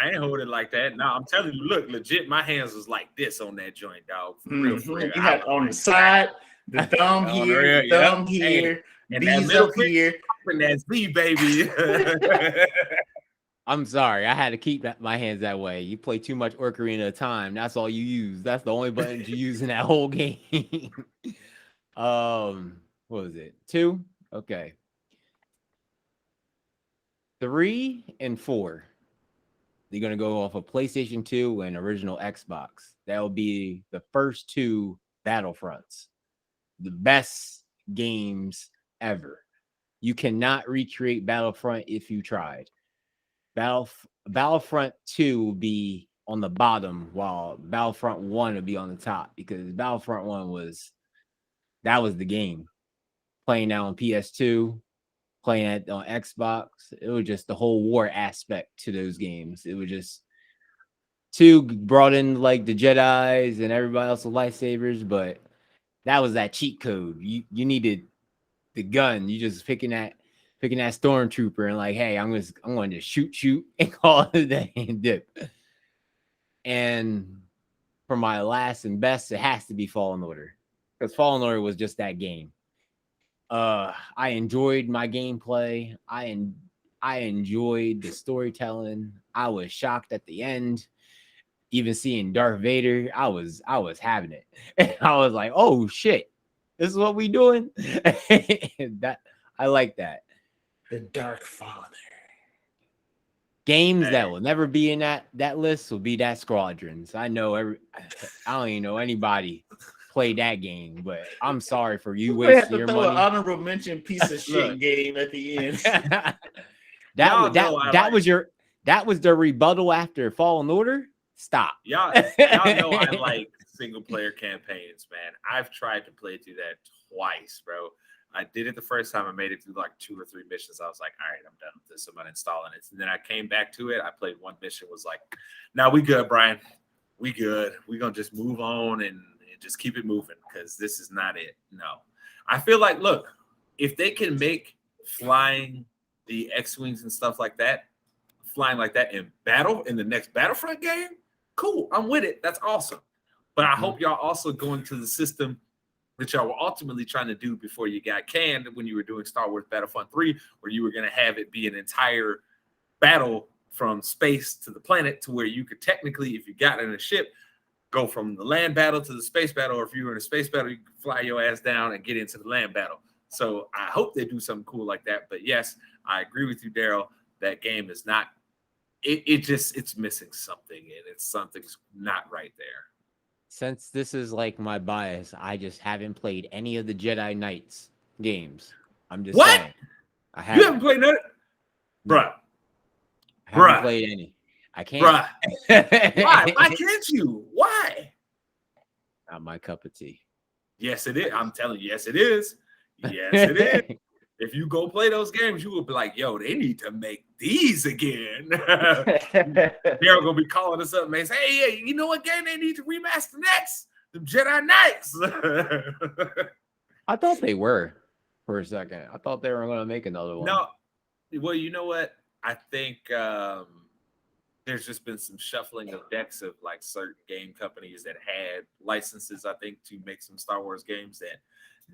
ain't hold it like that. No, I'm telling you, look, legit, my hands was like this on that joint, dog. For real. You had on the side, the thumb here, the thumb here, and these up here, and that Z, baby. I'm sorry, I had to keep my hands that way. You play too much Ocarina of Time. That's all you use. That's the only buttons you use in that whole game. What was it? 2? Okay. 3 and 4. They're gonna go off of PlayStation 2 and original Xbox. That will be the first 2 Battlefronts. The best games ever. You cannot recreate Battlefront if you tried. Battlefront 2 will be on the bottom, while Battlefront 1 will be on the top, because Battlefront 1 was the game. Playing that on PS2, playing it on Xbox, it was just the whole war aspect to those games. It was just 2 brought in like the Jedis and everybody else with lightsabers, but that was that cheat code. You needed the gun. You just picking that stormtrooper and like, hey, I'm going to shoot and call it a day and dip. And for my last and best, it has to be Fallen Order, because Fallen Order was just that game. I enjoyed my gameplay. I enjoyed the storytelling. I was shocked at the end. Even seeing Darth Vader, I was having it. And I was like, oh shit, this is what we doing. That I like that. The Dark Father. Games that will never be in that list will be that Squadrons. I don't even know anybody played that game, but I'm sorry for you wasting your money. An honorable mention piece of shit game at the end. that was the rebuttal after Fallen Order. Stop. Y'all know I like single player campaigns, man. I've tried to play through that twice, bro. I did it the first time. I made it through like 2 or 3 missions. I was like, all right, I'm done with this. I'm uninstalling it. And then I came back to it. I played 1 mission, was like, now we good, Brian. We good. We're going to just move on and just keep it moving, because this is not it. No. I feel like, look, if they can make flying the X-Wings and stuff like that, flying like that in the next Battlefront game, cool. I'm with it. That's awesome. But I hope y'all also going to the system that y'all were ultimately trying to do before you got canned when you were doing Star Wars Battlefront 3, where you were going to have it be an entire battle from space to the planet, to where you could technically, if you got in a ship, go from the land battle to the space battle, or if you were in a space battle, you could fly your ass down and get into the land battle. So I hope they do something cool like that. But yes, I agree with you, Daryl. That game is not, it's missing something, and something's not right there. Since this is like my bias, I just haven't played any of the Jedi Knights games. I'm just saying. You haven't played none? Bruh. I haven't played any. I can't. Bruh. Why can't you? Why? Not my cup of tea. Yes, it is. I'm telling you, yes, it is. Yes, it is. If you go play those games, you will be like, yo, they need to make these again. They're going to be calling us up and they say, hey, you know what game they need to remaster next? The Jedi Knights. I thought they were for a second. I thought they were going to make another one. No. Well, you know what? I think there's just been some shuffling of decks of like certain game companies that had licenses, I think, to make some Star Wars games that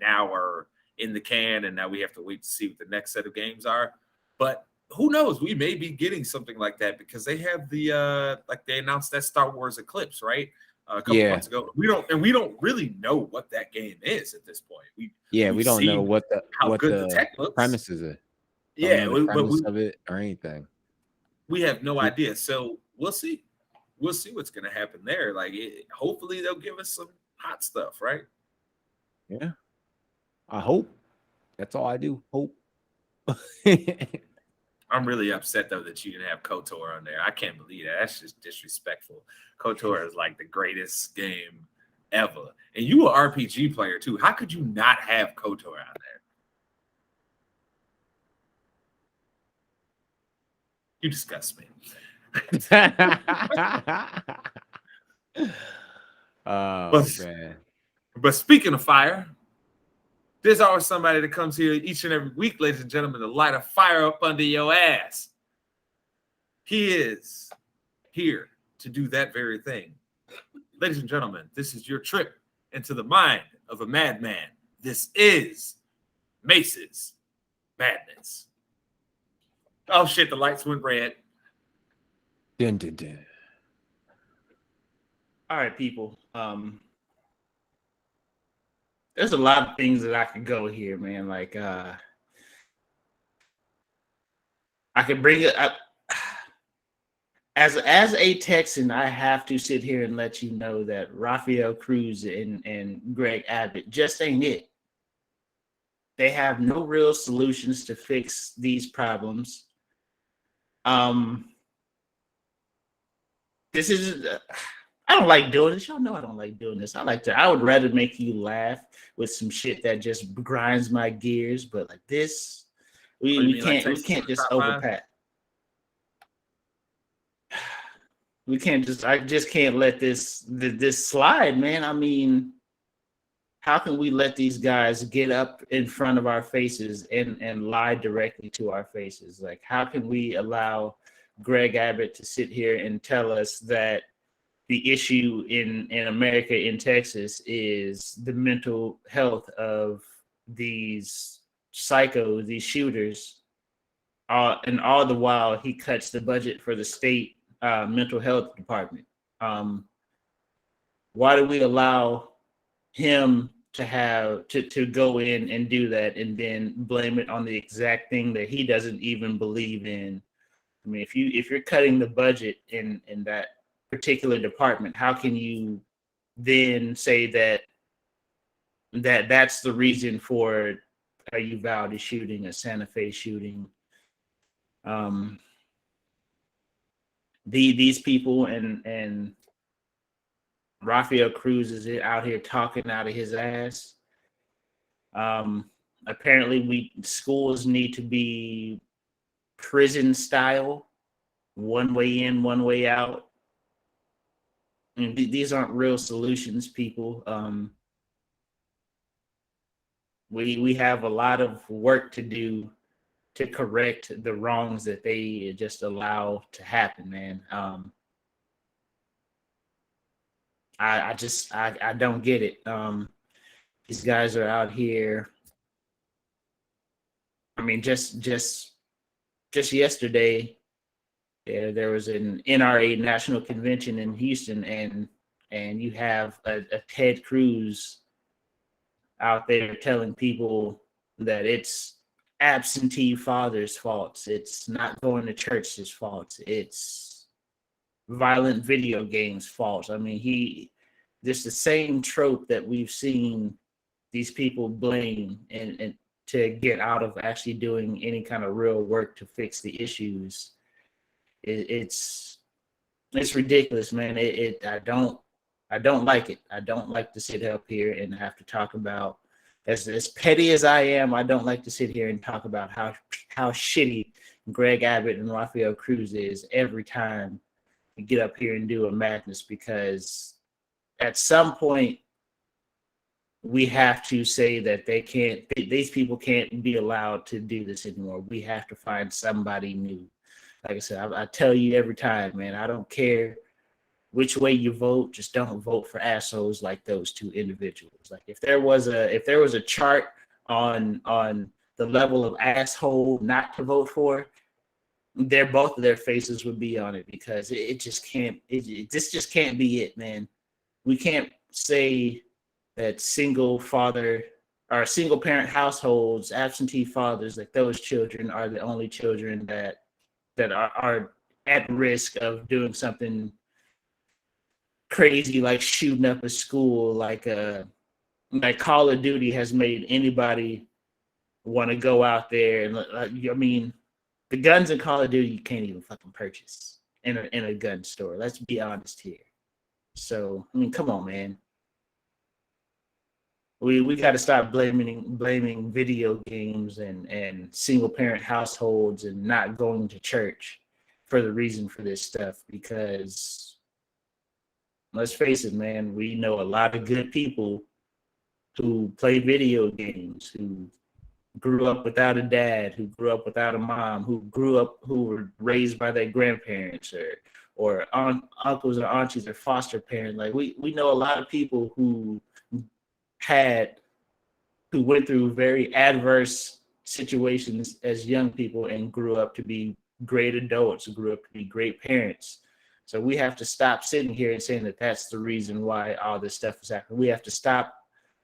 now are in the can, and now we have to wait to see what the next set of games are. But who knows? We may be getting something like that because they have the like they announced that Star Wars Eclipse, right? A couple months ago. We don't really know what that game is at this point. We don't know what the tech looks. premises are. Yeah, the premise of it or anything. We have no idea. So we'll see. We'll see what's going to happen there. Like, hopefully they'll give us some hot stuff, right? Yeah, I hope. That's all I do. Hope. I'm really upset though that you didn't have KOTOR on there. I can't believe that. That's just disrespectful. KOTOR is like the greatest game ever, and you an RPG player too. How could you not have KOTOR on there? You disgust me. Man. But speaking of fire, there's always somebody that comes here each and every week, ladies and gentlemen, to light a fire up under your ass. He is here to do that very thing. Ladies and gentlemen, this is your trip into the mind of a madman. This is Mace's Madness. Oh shit, the lights went red. Dun, dun, dun. All right, people. There's a lot of things that I could go here, man. Like I could bring it up. As a Texan, I have to sit here and let you know that Rafael Cruz and Greg Abbott just ain't it. They have no real solutions to fix these problems. This is I don't like doing this. Y'all know I don't like doing this. I would rather make you laugh with some shit that just grinds my gears, but like this, we can't just overpat. We can't just I just can't let this slide, man. I mean, how can we let these guys get up in front of our faces and lie directly to our faces? Like, how can we allow Greg Abbott to sit here and tell us that the issue in America, in Texas, is the mental health of these psychos, these shooters, and all the while he cuts the budget for the state mental health department? Why do we allow him to have to go in and do that and then blame it on the exact thing that he doesn't even believe in? I mean, if you're cutting the budget in that particular department, how can you then say that's the reason for a Uvalde shooting, a Santa Fe shooting? These people and Rafael Cruz is out here talking out of his ass. Apparently, schools need to be prison style, one way in, one way out. And these aren't real solutions, people. We have a lot of work to do to correct the wrongs that they just allow to happen, man. I don't get it. These guys are out here. I mean, just yesterday, there was an NRA national convention in Houston, and you have a Ted Cruz out there telling people that it's absentee fathers' faults. It's not going to church's faults. It's violent video games faults. I mean, this the same trope that we've seen these people blame and to get out of actually doing any kind of real work to fix the issues. It's ridiculous, man. I don't like it. I don't like to sit up here and have to talk about, as petty as I am, I don't like to sit here and talk about how shitty Greg Abbott and Rafael Cruz is every time we get up here and do a madness, because at some point we have to say that these people can't be allowed to do this anymore. We have to find somebody new. like I said, I tell you every time, man, I don't care which way you vote, just don't vote for assholes like those two individuals. Like if there was a chart on the level of asshole not to vote for, both of their faces would be on it, because it just can't this just can't be it, man. We can't say that single father or single parent households, absentee fathers, like those children are the only children that are at risk of doing something crazy, like shooting up a school. Like Call of Duty has made anybody want to go out there, and I mean, the guns in Call of Duty you can't even fucking purchase in a gun store. Let's be honest here. So I mean, come on, man. We got to stop blaming video games and single parent households and not going to church for the reason for this stuff, because let's face it, man, we know a lot of good people who play video games, who grew up without a dad, who grew up without a mom, who were raised by their grandparents or uncles or aunties or foster parents. Like we know a lot of people who went through very adverse situations as young people and grew up to be great adults, grew up to be great parents. So we have to stop sitting here and saying that that's the reason why all this stuff is happening. We have to stop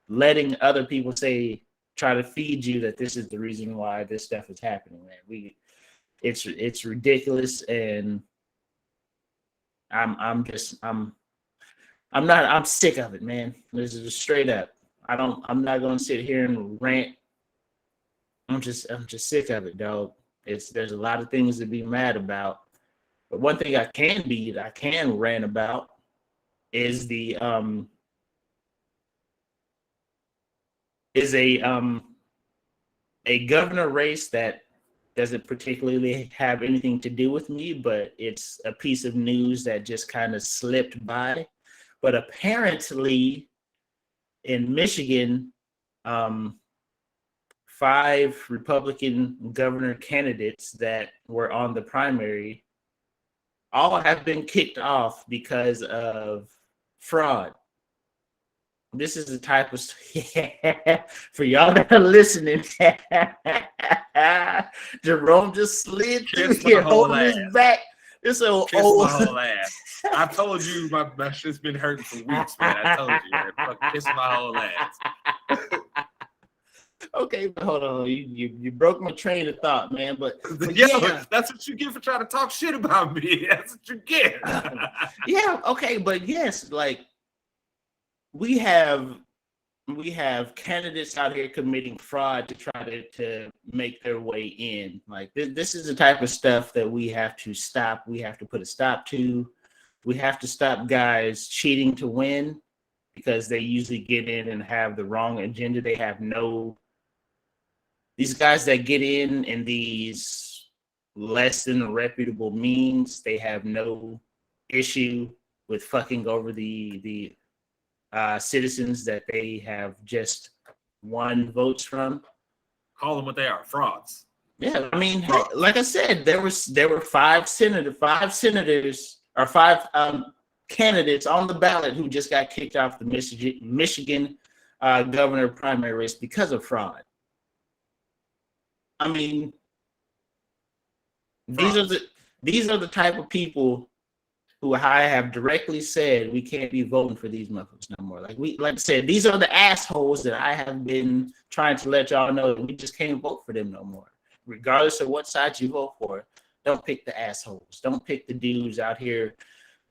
letting other people try to feed you that this is the reason why this stuff is happening, man. It's ridiculous, and I'm sick of it, man. This is just straight up. I'm not gonna sit here and rant. I'm just sick of it, dog. There's a lot of things to be mad about. But one thing I can rant about is a governor race that doesn't particularly have anything to do with me, but it's a piece of news that just kind of slipped by. But apparently in Michigan, 5 Republican governor candidates that were on the primary all have been kicked off because of fraud. This is the type of for y'all that are listening. Jerome just slid through here, holding his back. This old my whole ass. I told you my shit's been hurting for weeks, man. I told you, man. Fuck, kiss my whole ass. Okay, but hold on. You broke my train of thought, man. But yeah, that's what you get for trying to talk shit about me. That's what you get. Yeah, okay, but yes, like we have candidates out here committing fraud to try to make their way in. Like this is the type of stuff that we have to stop. We have to put a stop to. We have to stop guys cheating to win, because they usually get in and have the wrong agenda. These guys that get in these less than reputable means, they have no issue with fucking over the citizens that they have just won votes from. Call them what they are, frauds. Yeah, I mean, frauds. Like I said, there were 5 senators or 5 candidates on the ballot who just got kicked off the Michigan governor primary race because of fraud. I mean, these are the type of people who I have directly said we can't be voting for these motherfuckers no more. Like I said, these are the assholes that I have been trying to let y'all know that we just can't vote for them no more. Regardless of what side you vote for, don't pick the assholes. Don't pick the dudes out here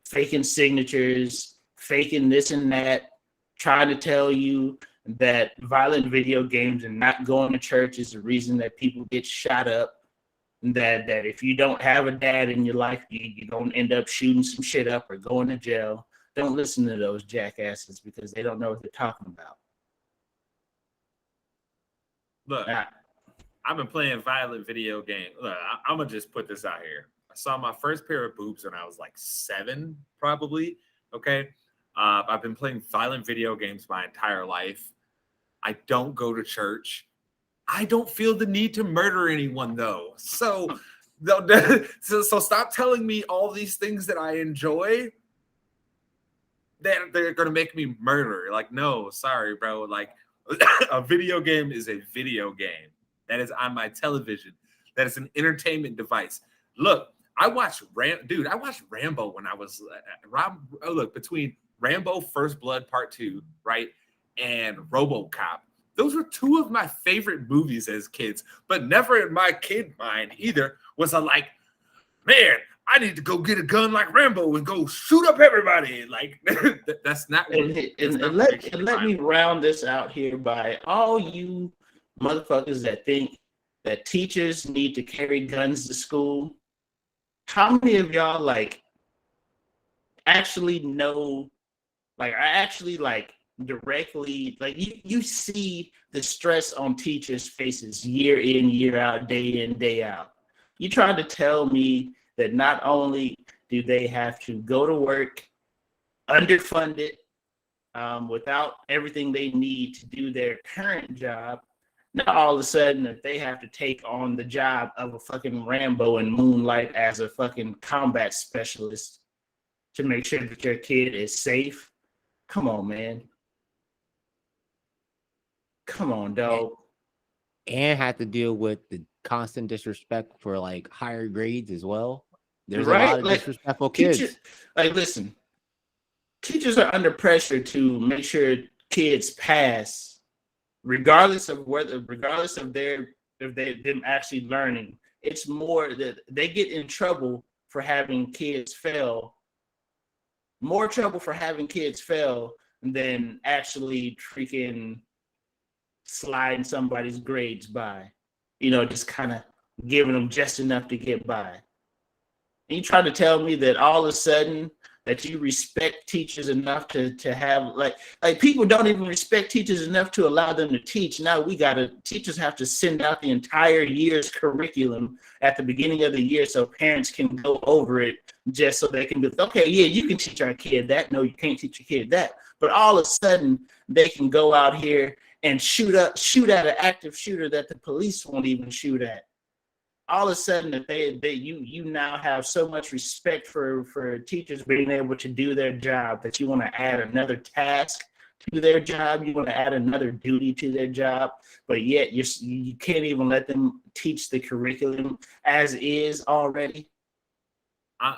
faking signatures, faking this and that, trying to tell you that violent video games and not going to church is the reason that people get shot up. That if you don't have a dad in your life, you're going to end up shooting some shit up or going to jail. Don't listen to those jackasses, because they don't know what they're talking about. Look, I've been playing violent video games. Look, I'm going to just put this out here. I saw my first pair of boobs when I was like 7, probably. Okay. I've been playing violent video games my entire life. I don't go to church. I don't feel the need to murder anyone, though. So So stop telling me all these things that I enjoy that they're gonna make me murder. Like, no, sorry, bro. Like, a video game is a video game that is on my television. That is an entertainment device. Look, I watched Rambo when I was between Rambo First Blood Part 2, right, and RoboCop. Those were two of my favorite movies as kids, but never in my kid mind either was I like, man, I need to go get a gun like Rambo and go shoot up everybody. Like, that's not. Let me round this out here by all you motherfuckers that think that teachers need to carry guns to school. How many of y'all like actually know, like, I actually like directly, like you see the stress on teachers' faces year in, year out, day in, day out. You trying to tell me that not only do they have to go to work underfunded, without everything they need to do their current job, now all of a sudden that they have to take on the job of a fucking Rambo and moonlight as a fucking combat specialist to make sure that your kid is safe. Come on, man. Come on, dog. And have to deal with the constant disrespect for like higher grades as well. There's Right? a lot of disrespectful kids. Like, listen, teachers are under pressure to make sure kids pass, regardless of them actually learning. It's more that they get in trouble for having kids fail. More trouble for having kids fail than actually freaking sliding somebody's grades by. You know, just kind of giving them just enough to get by. And you try to tell me that all of a sudden that you respect teachers enough to have like people don't even respect teachers enough to allow them to teach. Now teachers have to send out the entire year's curriculum at the beginning of the year so parents can go over it just so they can be, okay, yeah, you can teach our kid that. No, you can't teach your kid that. But all of a sudden they can go out here and shoot at an active shooter that the police won't even shoot at. All of a sudden that you now have so much respect for teachers being able to do their job that you want to add another task to their job, you want to add another duty to their job, but yet you can't even let them teach the curriculum as is already. I'm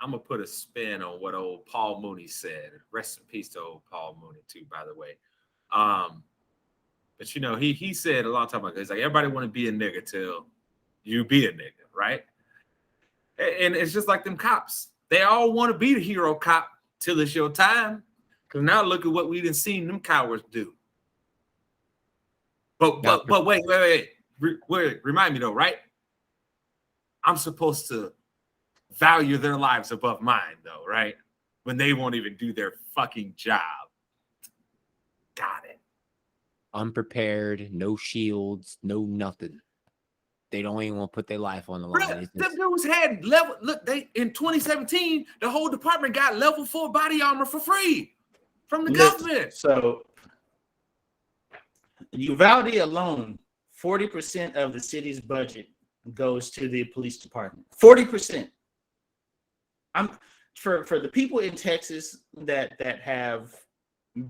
gonna put a spin on what old Paul Mooney said. Rest in peace to old Paul Mooney too, by the way. But you know, he said a long time ago, he's like, everybody want to be a nigga till you be a nigga, right? And it's just like them cops. They all want to be the hero cop till it's your time. Because now look at what we done seen them cowards do. But wait. Remind me though, right? I'm supposed to value their lives above mine though, right? When they won't even do their fucking job. Got it. Unprepared, no shields, no nothing. They don't even want to put their life on the line. Them dudes had level. Look, they in 2017, the whole department got level 4 body armor for free from the government. So Uvalde alone, 40% of the city's budget goes to the police department. 40%. For the people in Texas that have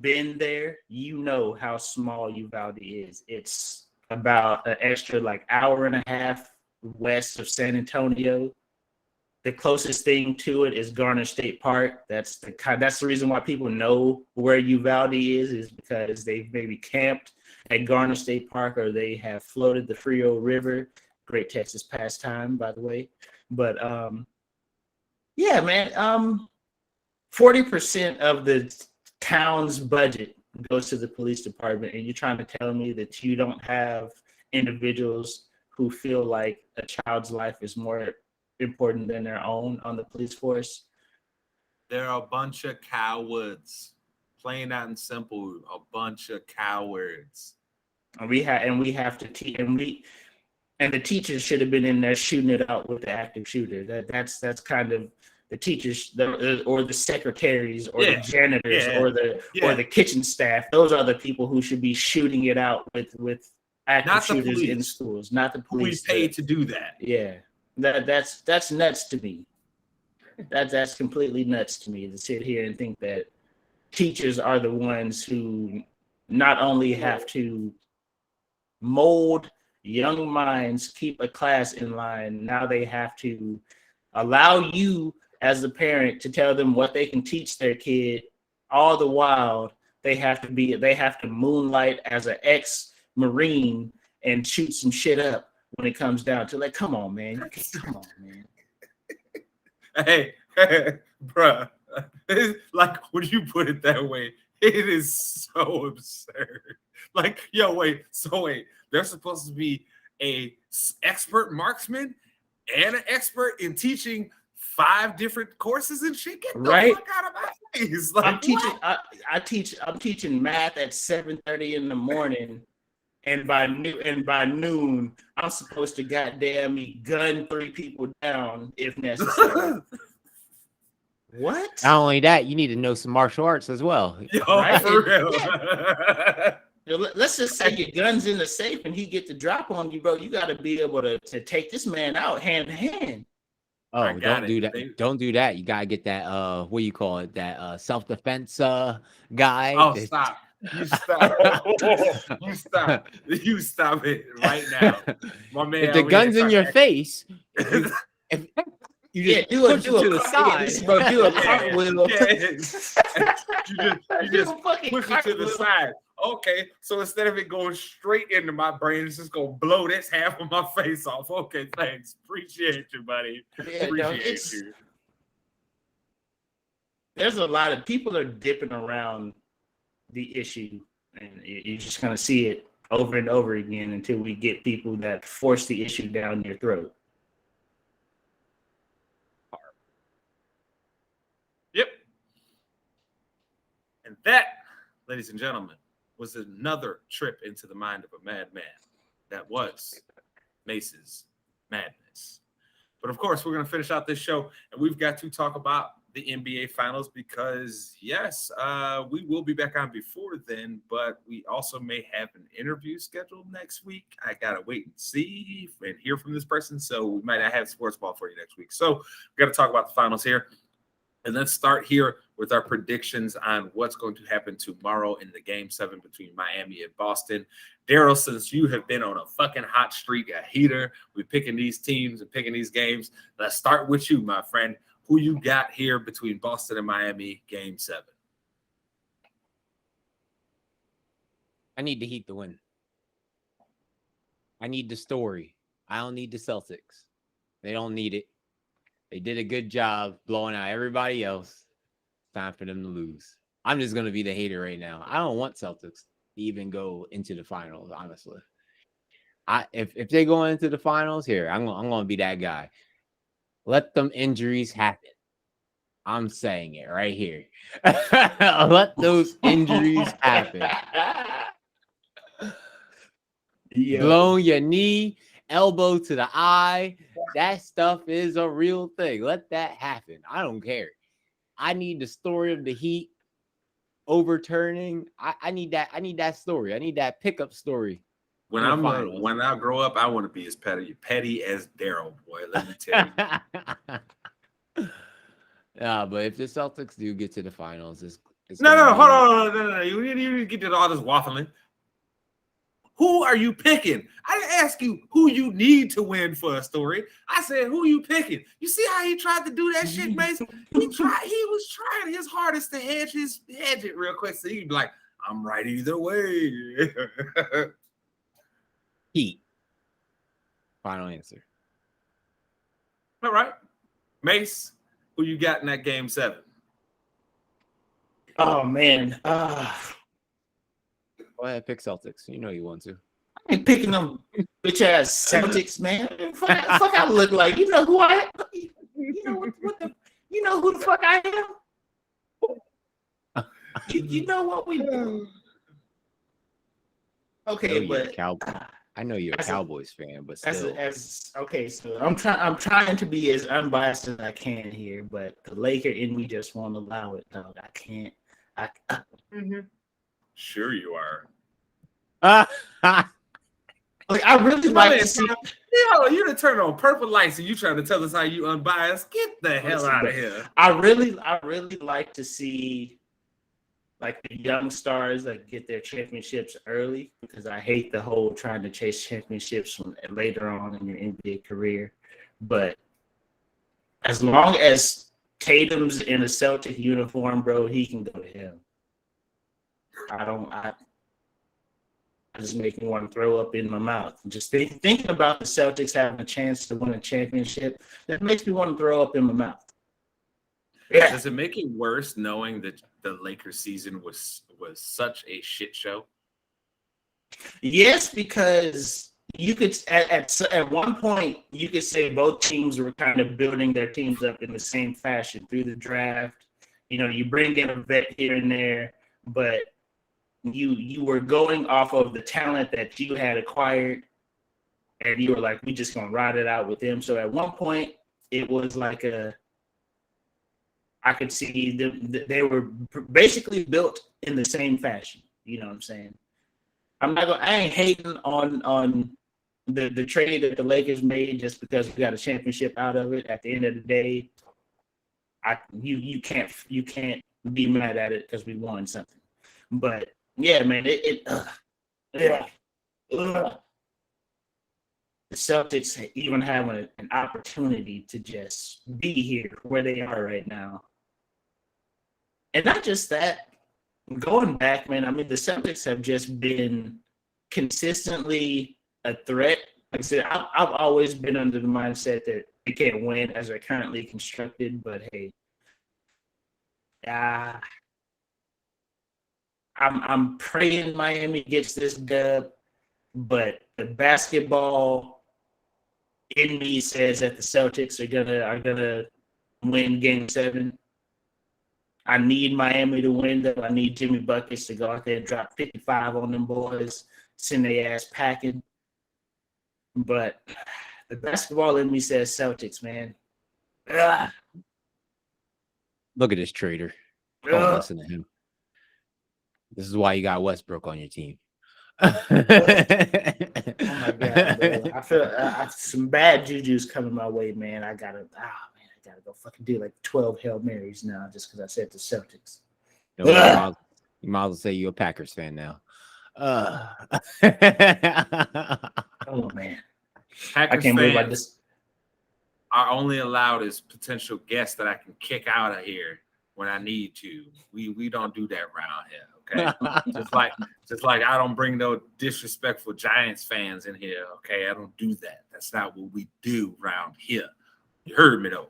been there, you know how small Uvalde is. It's about an extra like hour and a half west of San Antonio. The closest thing to it is Garner State Park. That's the reason why people know where Uvalde is because they've maybe camped at Garner State Park or they have floated the Frio River. Great Texas pastime, by the way. But yeah, man, 40% of the town's budget goes to the police department, and you're trying to tell me that you don't have individuals who feel like a child's life is more important than their own on the police force? They're a bunch of cowards. Plain out and simple, a bunch of cowards. And we have to teach, and the teachers should have been in there shooting it out with the active shooter. That's kind of the teachers, or the secretaries, or the janitors, or the kitchen staff. Those are the people who should be shooting it out with active shooters in schools, not the police. Who we paid to do that. Yeah. That's nuts to me. That's completely nuts to me to sit here and think that teachers are the ones who not only have to mold young minds, keep a class in line, now they have to allow you as the parent to tell them what they can teach their kid, all the while they have to moonlight as an ex-marine and shoot some shit up when it comes down to, like, come on, man. Come on, man. Hey, bruh. Like, when you put it that way, it is so absurd. Like, yo, wait. There's supposed to be a expert marksman and an expert in teaching 5 different courses and shit. Get the Right? fuck out of my face. Like, I'm teaching math at 7:30 in the morning, and by noon, I'm supposed to goddamn me gun 3 people down if necessary. What? Not only that, you need to know some martial arts as well. Yo, Right? for real. Let's just say your gun's in the safe and he get the drop on you, bro. You got to be able to take this man out hand to hand. Oh, don't do that. Don't do that. You gotta get that what do you call it? That self-defense guy. Oh, stop. You stop. You stop it right now. My man. If the gun's in your face, if you just do push it to the side. Bro, do a cartwheel. You just push it to the side. Okay, so instead of it going straight into my brain, it's just gonna blow this half of my face off. Okay, thanks. Appreciate you, buddy. Appreciate you. There's a lot of people are dipping around the issue, and you just kind of see it over and over again until we get people that force the issue down your throat. Yep. And that, ladies and gentlemen, was another trip into the mind of a madman. That was Mace's madness. But of course, we're going to finish out this show, and we've got to talk about the NBA Finals because, yes, we will be back on before then, but we also may have an interview scheduled next week. I got to wait and see and hear from this person, so we might not have sports ball for you next week. So we've got to talk about the finals here. And let's start here with our predictions on what's going to happen tomorrow in the Game 7 between Miami and Boston. Daryl, since you have been on a fucking hot streak, a heater, we're picking these teams and picking these games. Let's start with you, my friend. Who you got here between Boston and Miami, Game 7? I need the Heat to win. I need the story. I don't need the Celtics. They don't need it. They did a good job blowing out everybody else. Time for them to lose. I'm just going to be the hater right now. I don't want Celtics to even go into the finals, honestly. If they go into the finals, here, I'm going to be that guy. Let them injuries happen. I'm saying it right here. Let those injuries happen. Blown your knee, elbow to the eye. That stuff is a real thing. Let that happen. I don't care. I need the story of the Heat overturning. I need that. I need that story. I need that pickup story. When I grow up, I want to be as petty as Daryl, boy. Let me tell you. But if the Celtics do get to the finals, it's no, hold on, no. You need to get to all this waffling. Who are you picking? I didn't ask you who you need to win for a story. I said, who you picking? You see how he tried to do that shit, Mase? He was trying his hardest to hedge it real quick. So he'd be like, I'm right either way. Heat. Final answer. All right. Mase, who you got in that Game 7? Oh, man. Go ahead, pick Celtics. You know you want to. I ain't picking them bitch ass Celtics, man. Fuck I look like. You know who I am? You know who the fuck I am? You know what we do. Okay, but I know you're a Cowboys fan, but still. Okay, so I'm trying to be as unbiased as I can here, but the Laker in me just won't allow it, dog. I can't. Sure you are. Like I really like to see. Yo, you done turn on purple lights and you trying to tell us how you unbiased? Get the hell out of here! I really like to see like the young stars like get their championships early because I hate the whole trying to chase championships from later on in your NBA career. But as long as Tatum's in a Celtic uniform, bro, he can go to him. I just make me want to throw up in my mouth. Just thinking about the Celtics having a chance to win a championship, that makes me want to throw up in my mouth. Yeah. Does it make it worse knowing that the Lakers season was such a shit show? Yes, because you could at one point you could say both teams were kind of building their teams up in the same fashion through the draft. You know, you bring in a vet here and there, but you were going off of the talent that you had acquired, and you were like, we just gonna ride it out with them. So at one point, it was like I could see they were basically built in the same fashion. You know what I'm saying? I ain't hating on the trade that the Lakers made just because we got a championship out of it. At the end of the day, you can't be mad at it because we won something. But yeah, man, the Celtics even have an opportunity to just be here where they are right now. And not just that, going back, man, I mean, the Celtics have just been consistently a threat. Like I said, I've always been under the mindset that they can't win as they're currently constructed, but hey, I'm praying Miami gets this dub, but the basketball in me says that the Celtics are gonna win Game 7. I need Miami to win, though. I need Jimmy Buckets to go out there and drop 55 on them boys, send their ass packing. But the basketball in me says Celtics, man. Ugh. Look at this traitor. Don't listen to him. This is why you got Westbrook on your team. Oh my God, bro. I feel some bad juju's coming my way, man. I gotta go fucking do like 12 Hail Marys now just because I said the Celtics. You might as well say you're a Packers fan now. Oh man. Packers I can't believe I just are only allowed as potential guests that I can kick out of here when I need to. We don't do that around here, okay? just like I don't bring no disrespectful Giants fans in here, okay? I don't do that. That's not what we do around here. You heard me though.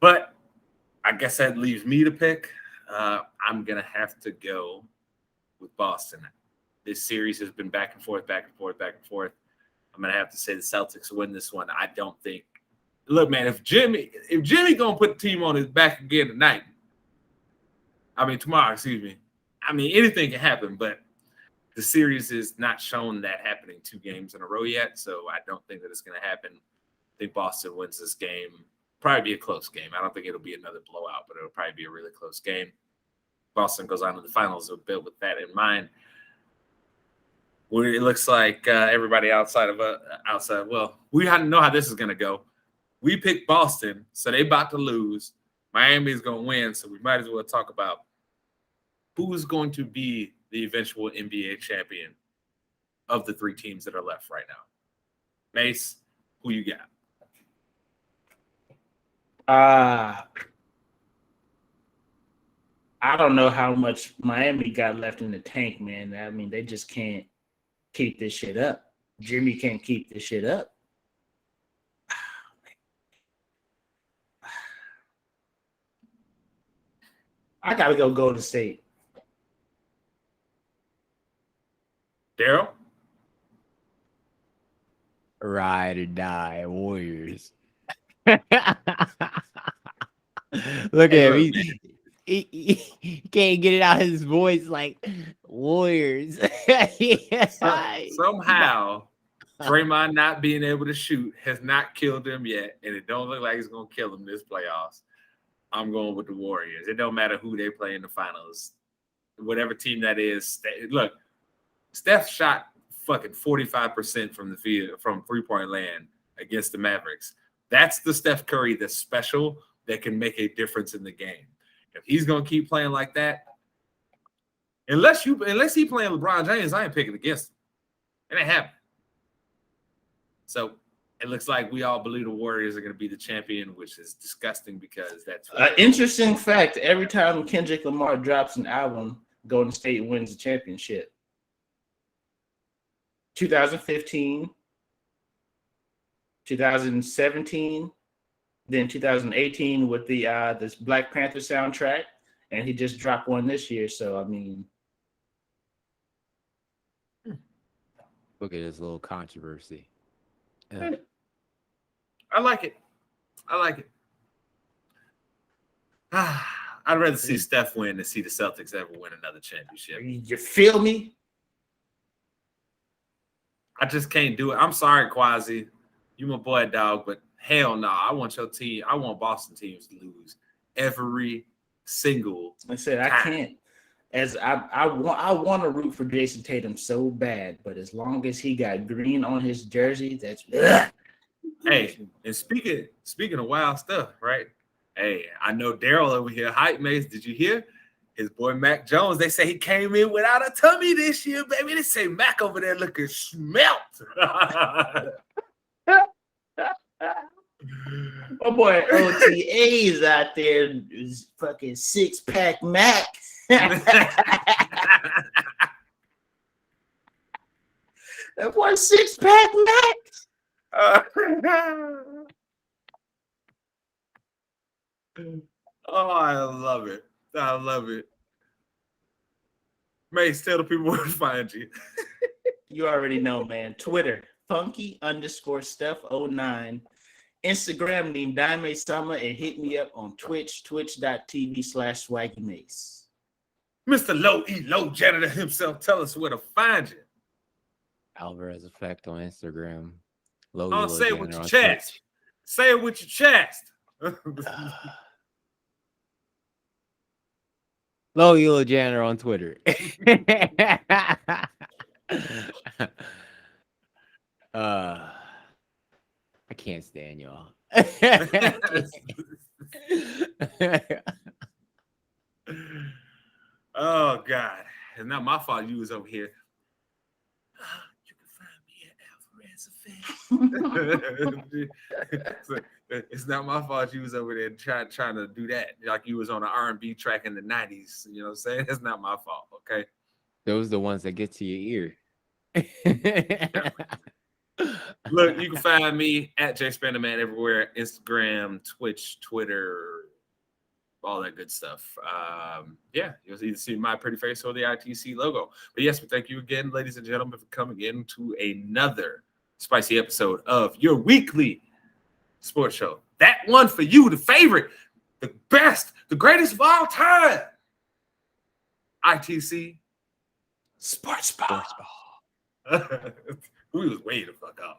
But I guess that leaves me to pick. I'm gonna have to go with Boston. This series has been back and forth, back and forth, back and forth. I'm gonna have to say the Celtics win this one. I don't think. Look, man, if Jimmy gonna put the team on his back again tomorrow, excuse me. I mean, anything can happen, but the series is not shown that happening 2 games in a row yet, so I don't think that it's gonna happen. I think Boston wins this game. Probably be a close game. I don't think it'll be another blowout, but it'll probably be a really close game. Boston goes on to the finals a bit with that in mind. Where it looks like everybody outside, well, we know how this is going to go. We picked Boston, so they about to lose. Miami's going to win, so we might as well talk about who is going to be the eventual NBA champion of the 3 teams that are left right now. Mase, who you got? I don't know how much Miami got left in the tank, man. I mean, they just can't keep this shit up. Jimmy can't keep this shit up. I gotta go Golden State. Daryl? Ride or die, Warriors. Look at him. He can't get it out of his voice like Warriors. Somehow, Draymond not being able to shoot has not killed him yet, and it don't look like it's going to kill him this playoffs. I'm going with the Warriors. It don't matter who they play in the finals. Whatever team that is. Look, Steph shot fucking 45% from the field from 3-point land against the Mavericks. That's the Steph Curry that's special, that can make a difference in the game. If he's gonna keep playing like that, unless he playing LeBron James, I ain't picking against him. It ain't happening. So it looks like we all believe the Warriors are going to be the champion, which is disgusting because that's interesting fact. Every time Kendrick Lamar drops an album, Golden State wins the championship. 2015, 2017, then 2018 with the this Black Panther soundtrack, and he just dropped one this year. So I mean, Look at this little controversy. I like it. I'd rather see Steph win than see the Celtics ever win another championship. You feel me? I just can't do it. I'm sorry, Quasi. You my boy, dog, but hell no. I want your team. I want Boston teams to lose every single I said time. I can't. As I want to root for Jason Tatum so bad, but as long as he got green on his jersey, that's Hey, and speaking of wild stuff, right? Hey, I know Daryl over here, hype Mase. Did you hear? His boy Mac Jones, they say he came in without a tummy this year, baby. They say Mac over there looking smelt. My boy OTA's out there is fucking 6-pack Mac. That boy 6-pack Mac. Oh, I love it. Mace, tell the people where to find you. You already know, man. Twitter, funky_stuff09. Instagram, name Dime Summer, and hit me up on Twitch, twitch.tv/swaggymace. Mr. Low E Low Janitor himself, tell us where to find you. Alvarez Effect on Instagram. Low Oh, Yellow say it with Janitor your on chest. Twitch. Say it with your chest. Low Yellow Janitor on Twitter. I can't stand y'all. Oh God. It's not my fault you was over here. You can find me at Alvarez Effect. It's not my fault you was over there trying to do that. Like you was on an R&B track in the 90s. You know what I'm saying? It's not my fault, okay? Those are the ones that get to your ear. Look, you can find me at Jay Spanderman everywhere. Instagram, Twitch, Twitter, all that good stuff. Yeah, you'll either see my pretty face or the ITC logo. But yes, thank you again, ladies and gentlemen, for coming in to another spicy episode of your weekly sports show. That one for you, the favorite, the best, the greatest of all time. ITC Sports Ball. We was way the fuck off.